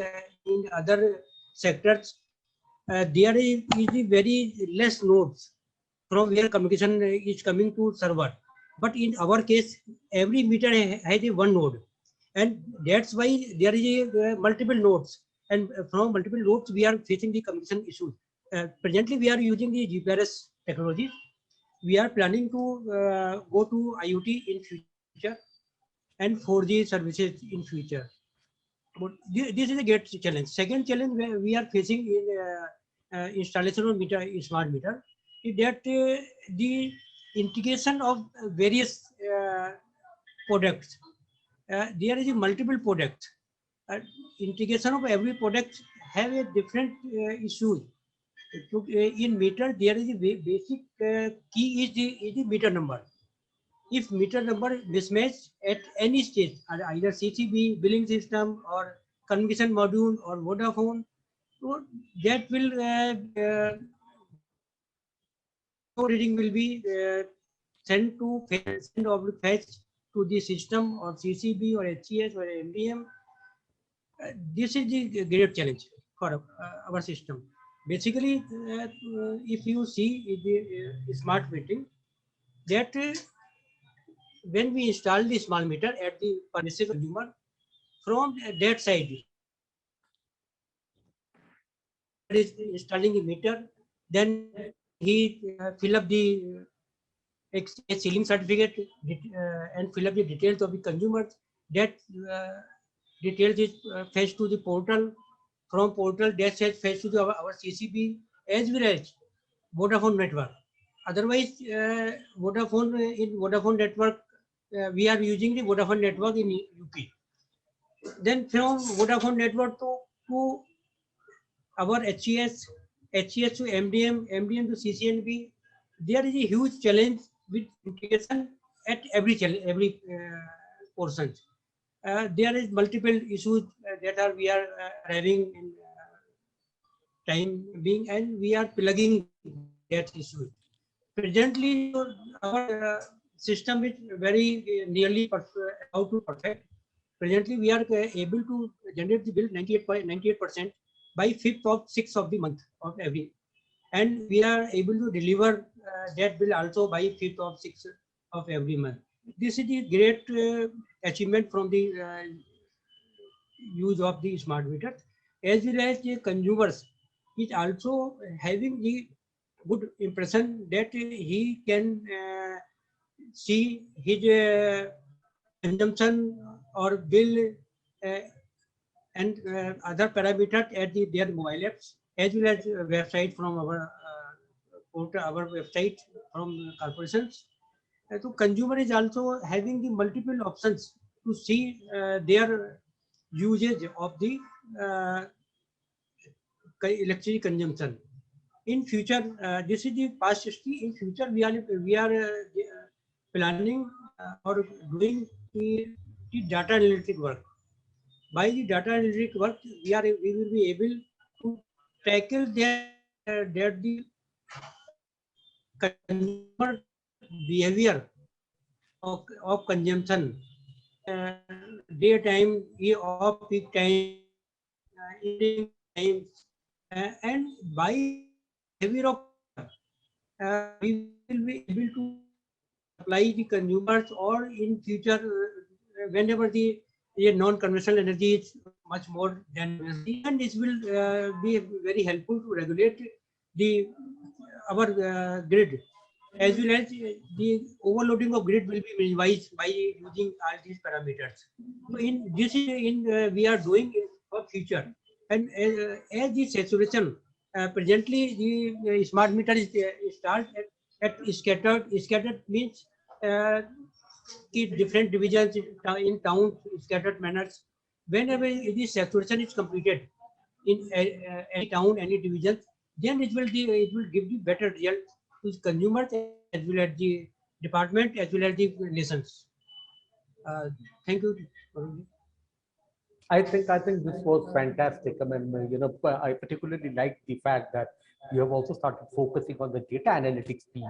in other sectors, there is very less nodes from where communication is coming to server. But in our case, every meter has a one node, and that's why there is a multiple nodes. And from multiple nodes, we are facing the communication issues. Presently, we are using the GPRS technology. We are planning to go to IoT in future and 4G services in future. But this is a great challenge. Second challenge we are facing in installation of smart meter is that the integration of various products. There is a multiple products. Integration of every product have a different issues. So, in meter, there is a basic key is the meter number. If meter number mismatch at any stage, either CCB, billing system, or communication module, or Vodafone, so that will reading will be sent to fetch to the system or CCB or HCS or MDM. This is the great challenge for our system. Basically, if you see the smart metering, that when we install the smart meter at the premises of consumer, from that side, is installing a meter, then he fill up the ceiling certificate and fill up the details of the consumers. That details is fetched to the portal. From portal, that is fetched to our CCB as well as Vodafone network. Otherwise, in Vodafone network, we are using the Vodafone network in UP. Then from Vodafone network to our HCS to MDM, MDM to CCNB, there is a huge challenge with integration at every portion. There is multiple issues that we are having in time being, and we are plugging that issue. Presently, our system is very nearly how to perfect. Presently, we are able to generate the bill 98% by 5th of 6th of the month of every, and we are able to deliver that bill also by 5th of 6th of every month. This is a great achievement from the use of the smart meter, as well as the consumers is also having the good impression that he can see his consumption or bill and other parameters at their mobile apps, as well as website from our website from corporations. So consumer is also having the multiple options to see their usage of the electricity consumption. In future, this is the past history. In future, we are planning or doing the data analytic work. By the data analytic work, we will be able to tackle the consumer behavior of consumption, daytime, off peak time, evening time, and by behavior of we will be able to supply the consumers, or in future whenever the non-conventional energy is much more than energy, and this will be very helpful to regulate our grid as well as the overloading of grid will be minimized by using all these parameters. So in this we are doing in for future, and as the saturation presently the smart meter is installed at scattered means different divisions in towns, scattered manners. Whenever this saturation is completed in any town, any division, then it will give the better result to consumers as well as the department as well as the nations. Thank you. I think this was fantastic. I mean, I particularly like the fact that you have also started focusing on the data analytics piece,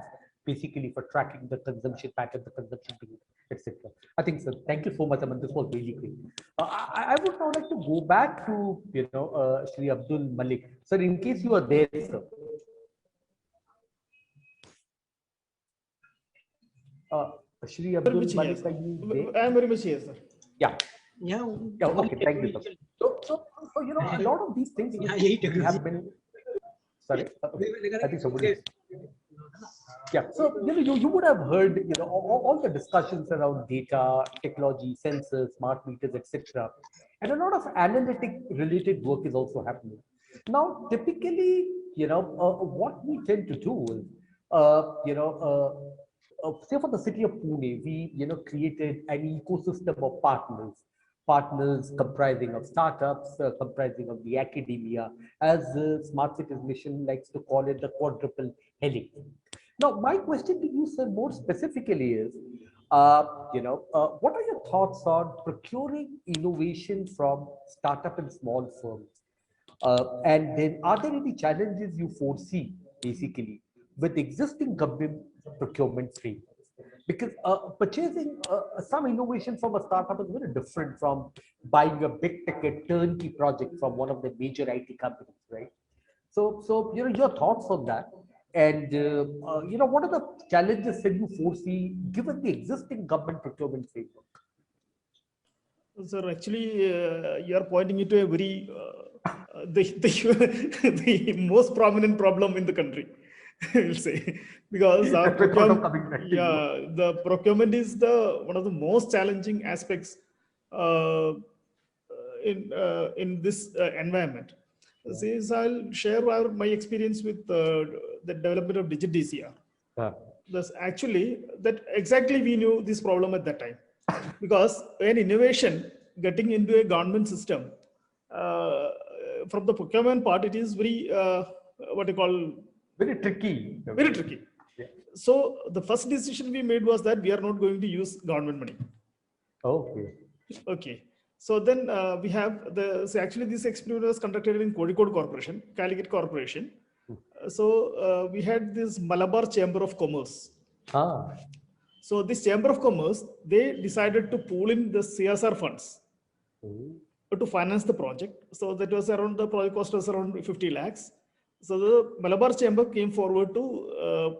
basically for tracking the consumption pattern, the consumption behavior, etc. I think so. Thank you so much. I mean, this was really great. I would now like to go back to Shri Abdul Malik. Sir, in case you are there, sir. Shri Abdul Malik, are you there? I am very much here, sir. Yeah. Yeah. Yeah. Okay. Thank you, sir. So a lot of these things have been. Sorry. I think somebody. Yeah. So you would have heard all the discussions around data, technology, sensors, smart meters, etc. And a lot of analytic related work is also happening. Now, typically, what we tend to do is, say for the city of Pune, we created an ecosystem of partners comprising of startups, comprising of the academia, as Smart Cities Mission likes to call it, the quadruple helix. Now, my question to you, sir, more specifically is, what are your thoughts on procuring innovation from startup and small firms? And then, are there any challenges you foresee, basically, with existing government procurement frameworks? Because purchasing some innovation from a startup is very different from buying a big ticket turnkey project from one of the major IT companies, right? So your thoughts on that, and what are the challenges that you foresee given the existing government procurement framework? Sir, actually, you are pointing into a very the most prominent problem in the country. We'll say, because our the procurement is one of the most challenging aspects in this environment. Since I'll share my experience with the development of Digit DCR. That's actually that exactly we knew this problem at that time, because an innovation getting into a government system from the procurement part, it is very what you call very tricky. Very tricky. Yeah. So the first decision we made was that we are not going to use government money. Okay. Okay. So then we have actually this experiment was conducted in Kozhikode Corporation, Calicut Corporation. So we had this Malabar Chamber of Commerce. So this Chamber of Commerce, they decided to pool in the CSR funds to finance the project. So that was around, the project cost was around 50 lakhs. So the Malabar Chamber came forward to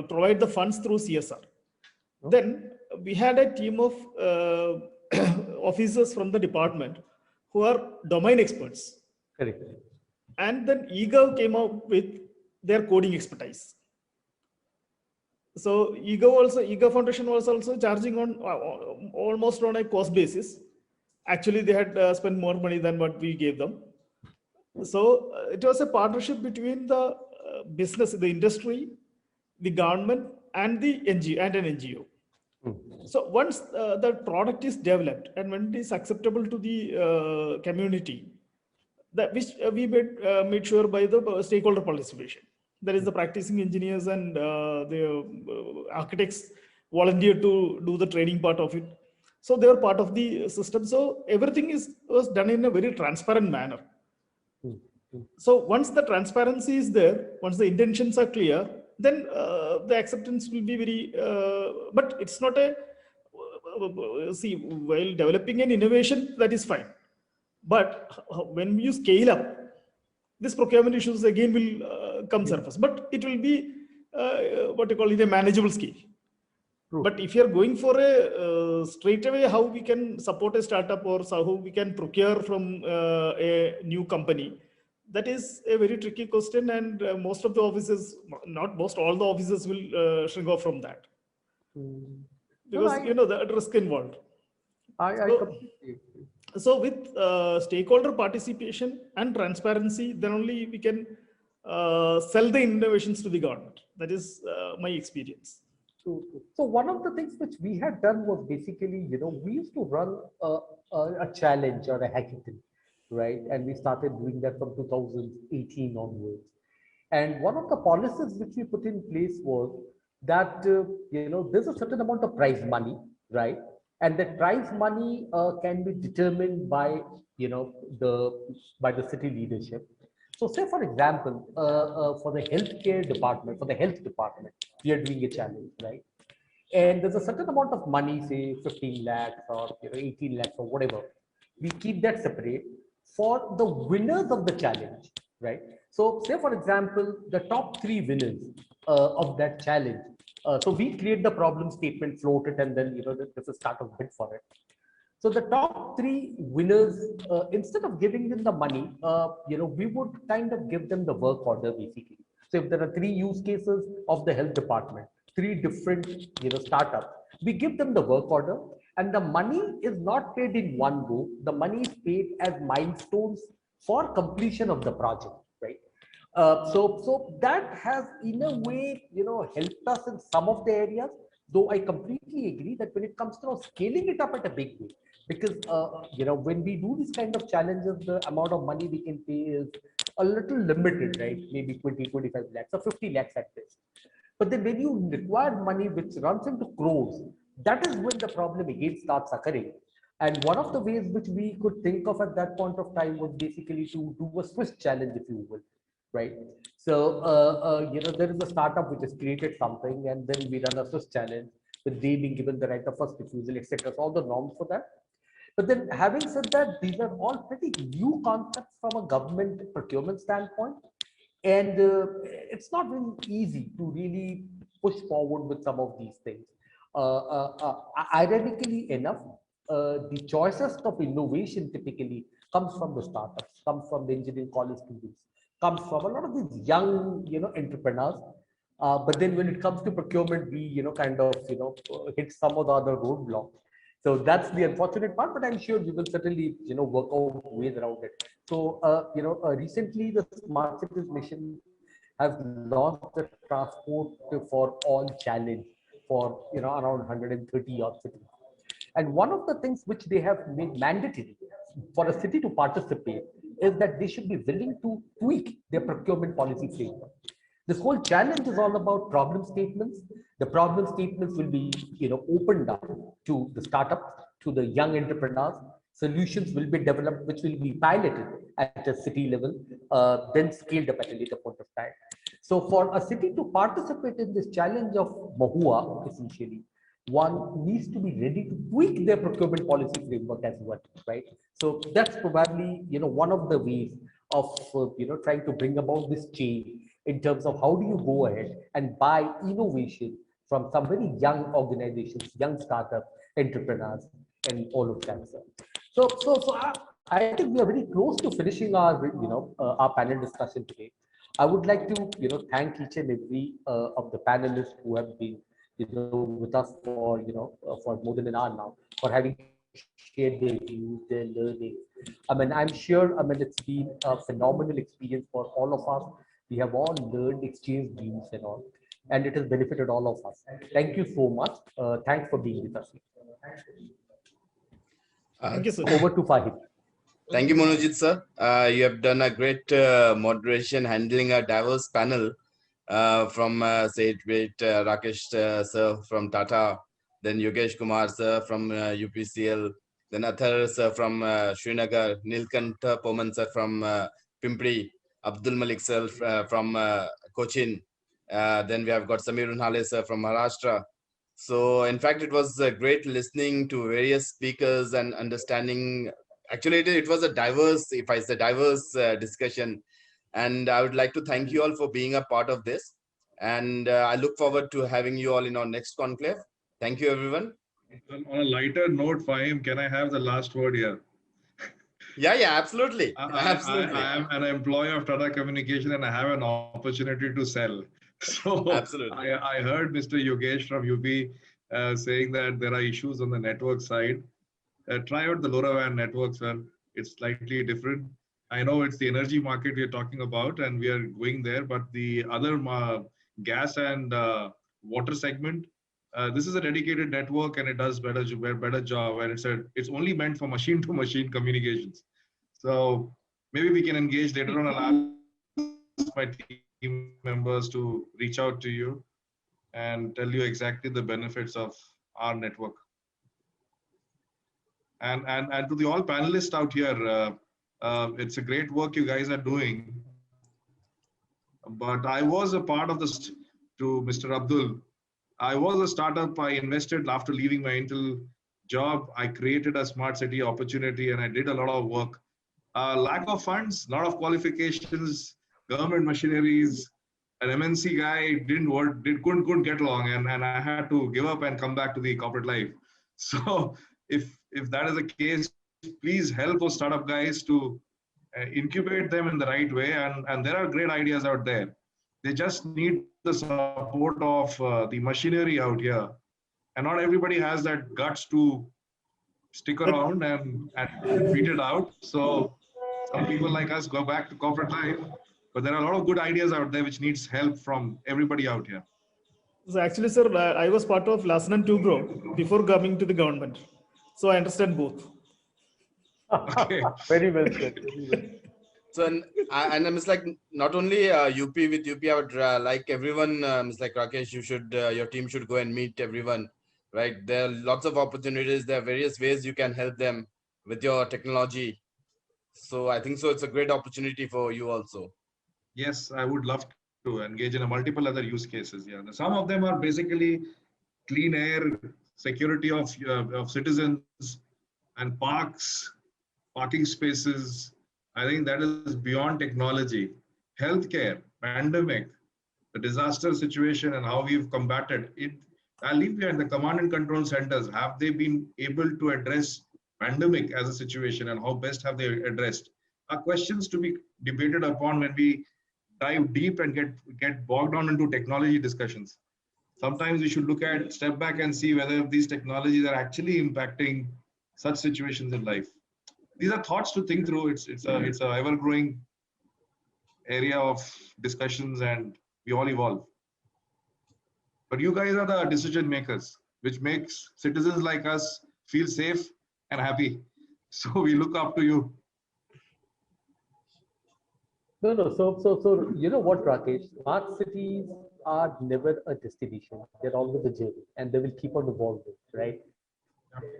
provide the funds through CSR. Then we had a team of officers from the department who are domain experts. Correct. And then eGov came out with their coding expertise. So eGov Foundation was also charging on almost on a cost basis. Actually, they had spent more money than what we gave them. So it was a partnership between the business, the industry, the government, and the NGO and an NGO. So once the product is developed and when it is acceptable to the community, that which we made sure by the stakeholder participation. That is the practicing engineers and the architects volunteered to do the training part of it. So they were part of the system. So everything was done in a very transparent manner. So once the transparency is there, once the intentions are clear, then the acceptance will be very, but it's not a, while developing an innovation, that is fine. But when you scale up, this procurement issues again will come surface, but it will be what you call it, a manageable scale. True. But if you're going for a straight away, how we can support a startup or how we can procure from a new company, that is a very tricky question, and most of the offices, not most, all the offices will shrink off from that because the risk involved. I So- completely agree. So with stakeholder participation and transparency, then only we can sell the innovations to the government. That is my experience. So one of the things which we had done was basically, we used to run a challenge or a hackathon, right? And we started doing that from 2018 onwards. And one of the policies which we put in place was that, there's a certain amount of prize money, right? And that prize money can be determined by, by the city leadership. So say, for example, for the healthcare department, for the health department, we are doing a challenge, right? And there's a certain amount of money, say 15 lakhs or 18 lakhs or whatever. We keep that separate for the winners of the challenge, right? So say, for example, the top 3 winners of that challenge. So we create the problem statement, float it, and then, there's a start of bid for it. So the top 3 winners, instead of giving them the money, we would kind of give them the work order basically. So if there are 3 use cases of the health department, 3 different, startups, we give them the work order, and the money is not paid in one go. The money is paid as milestones for completion of the project, right? So that has in a way, helped us in some of the areas, though I completely agree that when it comes to scaling it up at a big way, because, when we do these kind of challenges, the amount of money we can pay is a little limited, right? Maybe 20, 25 lakhs or 50 lakhs at best. But then when you require money which runs into crores, that is when the problem again starts occurring. And one of the ways which we could think of at that point of time was basically to do a Swiss challenge, if you will, right? So, there is a startup which has created something, and then we run a Swiss challenge with they being given the right of first refusal, etc. So all the norms for that. But then having said that, these are all pretty new concepts from a government procurement standpoint. And it's not really easy to really push forward with some of these things. Ironically enough, the choices of innovation typically comes from the startups, comes from the engineering college students, comes from a lot of these young, entrepreneurs. But then when it comes to procurement, we, kind of, hit some of the other roadblocks. So that's the unfortunate part, but I'm sure we will certainly, work out ways around it. So, recently the Smart Cities Mission has launched the transport for all challenge for, around 130 odd cities. And one of the things which they have made mandatory for a city to participate is that they should be willing to tweak their procurement policy framework. This whole challenge is all about problem statements. The problem statements will be, opened up to the startups, to the young entrepreneurs. Solutions will be developed, which will be piloted at a city level, then scaled up at a later point of time. So for a city to participate in this challenge of Mahua, essentially, one needs to be ready to tweak their procurement policy framework as well, right? So that's probably, one of the ways of, trying to bring about this change in terms of how do you go ahead and buy innovation from some very young organizations, young startup entrepreneurs, and all of that. So I think we are very close to finishing our panel discussion today. I would like to, thank each and every of the panelists who have been, with us for, for more than an hour now, for having shared their views, their learning. I'm sure, it's been a phenomenal experience for all of us. We have all learned, exchanged views and all, and it has benefited all of us. Thank you so much. Thanks for being with us. Thank you, sir. Over to Fahid. Thank you, Manojit sir. You have done a great moderation, handling a diverse panel from say Rakesh sir from Tata, then Yogesh Kumar sir from UPCL, then Athar sir from Srinagar, Nilkantha Poman sir from Pimpri, Abdul Malik sir from Cochin. Then we have got Samir Unhale sir from Maharashtra. So in fact, it was great listening to various speakers and understanding. Actually, it was a diverse, if I say diverse discussion. And I would like to thank you all for being a part of this. And I look forward to having you all in our next conclave. Thank you, everyone. On a lighter note, Fahim, can I have the last word here? Yeah, absolutely. Absolutely. I am an employee of Tata Communication and I have an opportunity to sell. So Absolutely. I heard Mr. Yogesh from UP saying that there are issues on the network side. Try out the LoRaWAN network, sir. It's slightly different. I know it's the energy market we're talking about and we are going there, but the other gas and water segment, this is a dedicated network and it does better job, and it's only meant for machine to machine communications. So maybe we can engage later on. I'll ask my team members to reach out to you and tell you exactly the benefits of our network. And to the all panelists out here, it's a great work you guys are doing. But I was a part of this. To Mr. Abdul, I was a startup. I invested after leaving my Intel job. I created a smart city opportunity and I did a lot of work. Lack of funds, lot of qualifications, government machineries. An MNC guy couldn't get along, and I had to give up and come back to the corporate life. So if that is the case, please help those startup guys to incubate them in the right way. And there are great ideas out there. They just need the support of the machinery out here. And not everybody has that guts to stick around and beat it out. So some people like us go back to corporate life, but there are a lot of good ideas out there which needs help from everybody out here. So actually, sir, I was part of Lasanan 2 Grow before coming to the government. So I understand both. Okay. Very well said. Very well. So, and it's like not only UP, with UP, I would like everyone, it's like Rakesh, you should, your team should go and meet everyone, right? There are lots of opportunities. There are various ways you can help them with your technology. So I think so it's a great opportunity for you also. Yes, I would love to engage in a multiple other use cases. Yeah, some of them are basically clean air, security of citizens, and parking spaces. I think that is beyond technology. Healthcare, pandemic, the disaster situation, and how we've combated it. I'll leave behind the command and control centers. Have they been able to address pandemic as a situation, and how best have they addressed? Are questions to be debated upon when we dive deep and get bogged down into technology discussions. Sometimes we should step back and see whether these technologies are actually impacting such situations in life. These are thoughts to think through. It's a ever growing area of discussions, and we all evolve. But you guys are the decision makers, which makes citizens like us feel safe and happy. So we look up to you. No. So you know what, Rakesh? Smart cities are never a destination. They're always a journey, and they will keep on evolving, right?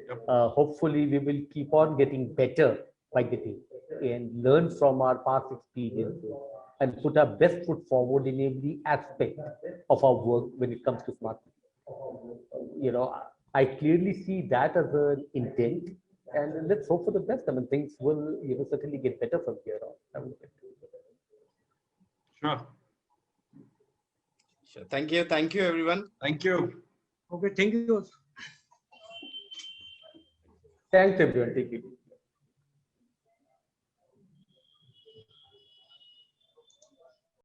Yep. Hopefully, we will keep on getting better by the day and learn from our past experiences and put our best foot forward in every aspect of our work when it comes to smart cities. You know, I clearly see that as an intent, and let's hope for the best. I mean, things will, certainly get better from here on. I would say. Sure. Sure. Thank you, everyone. Thank you. Okay, thank you. Thanks, everyone. Take it.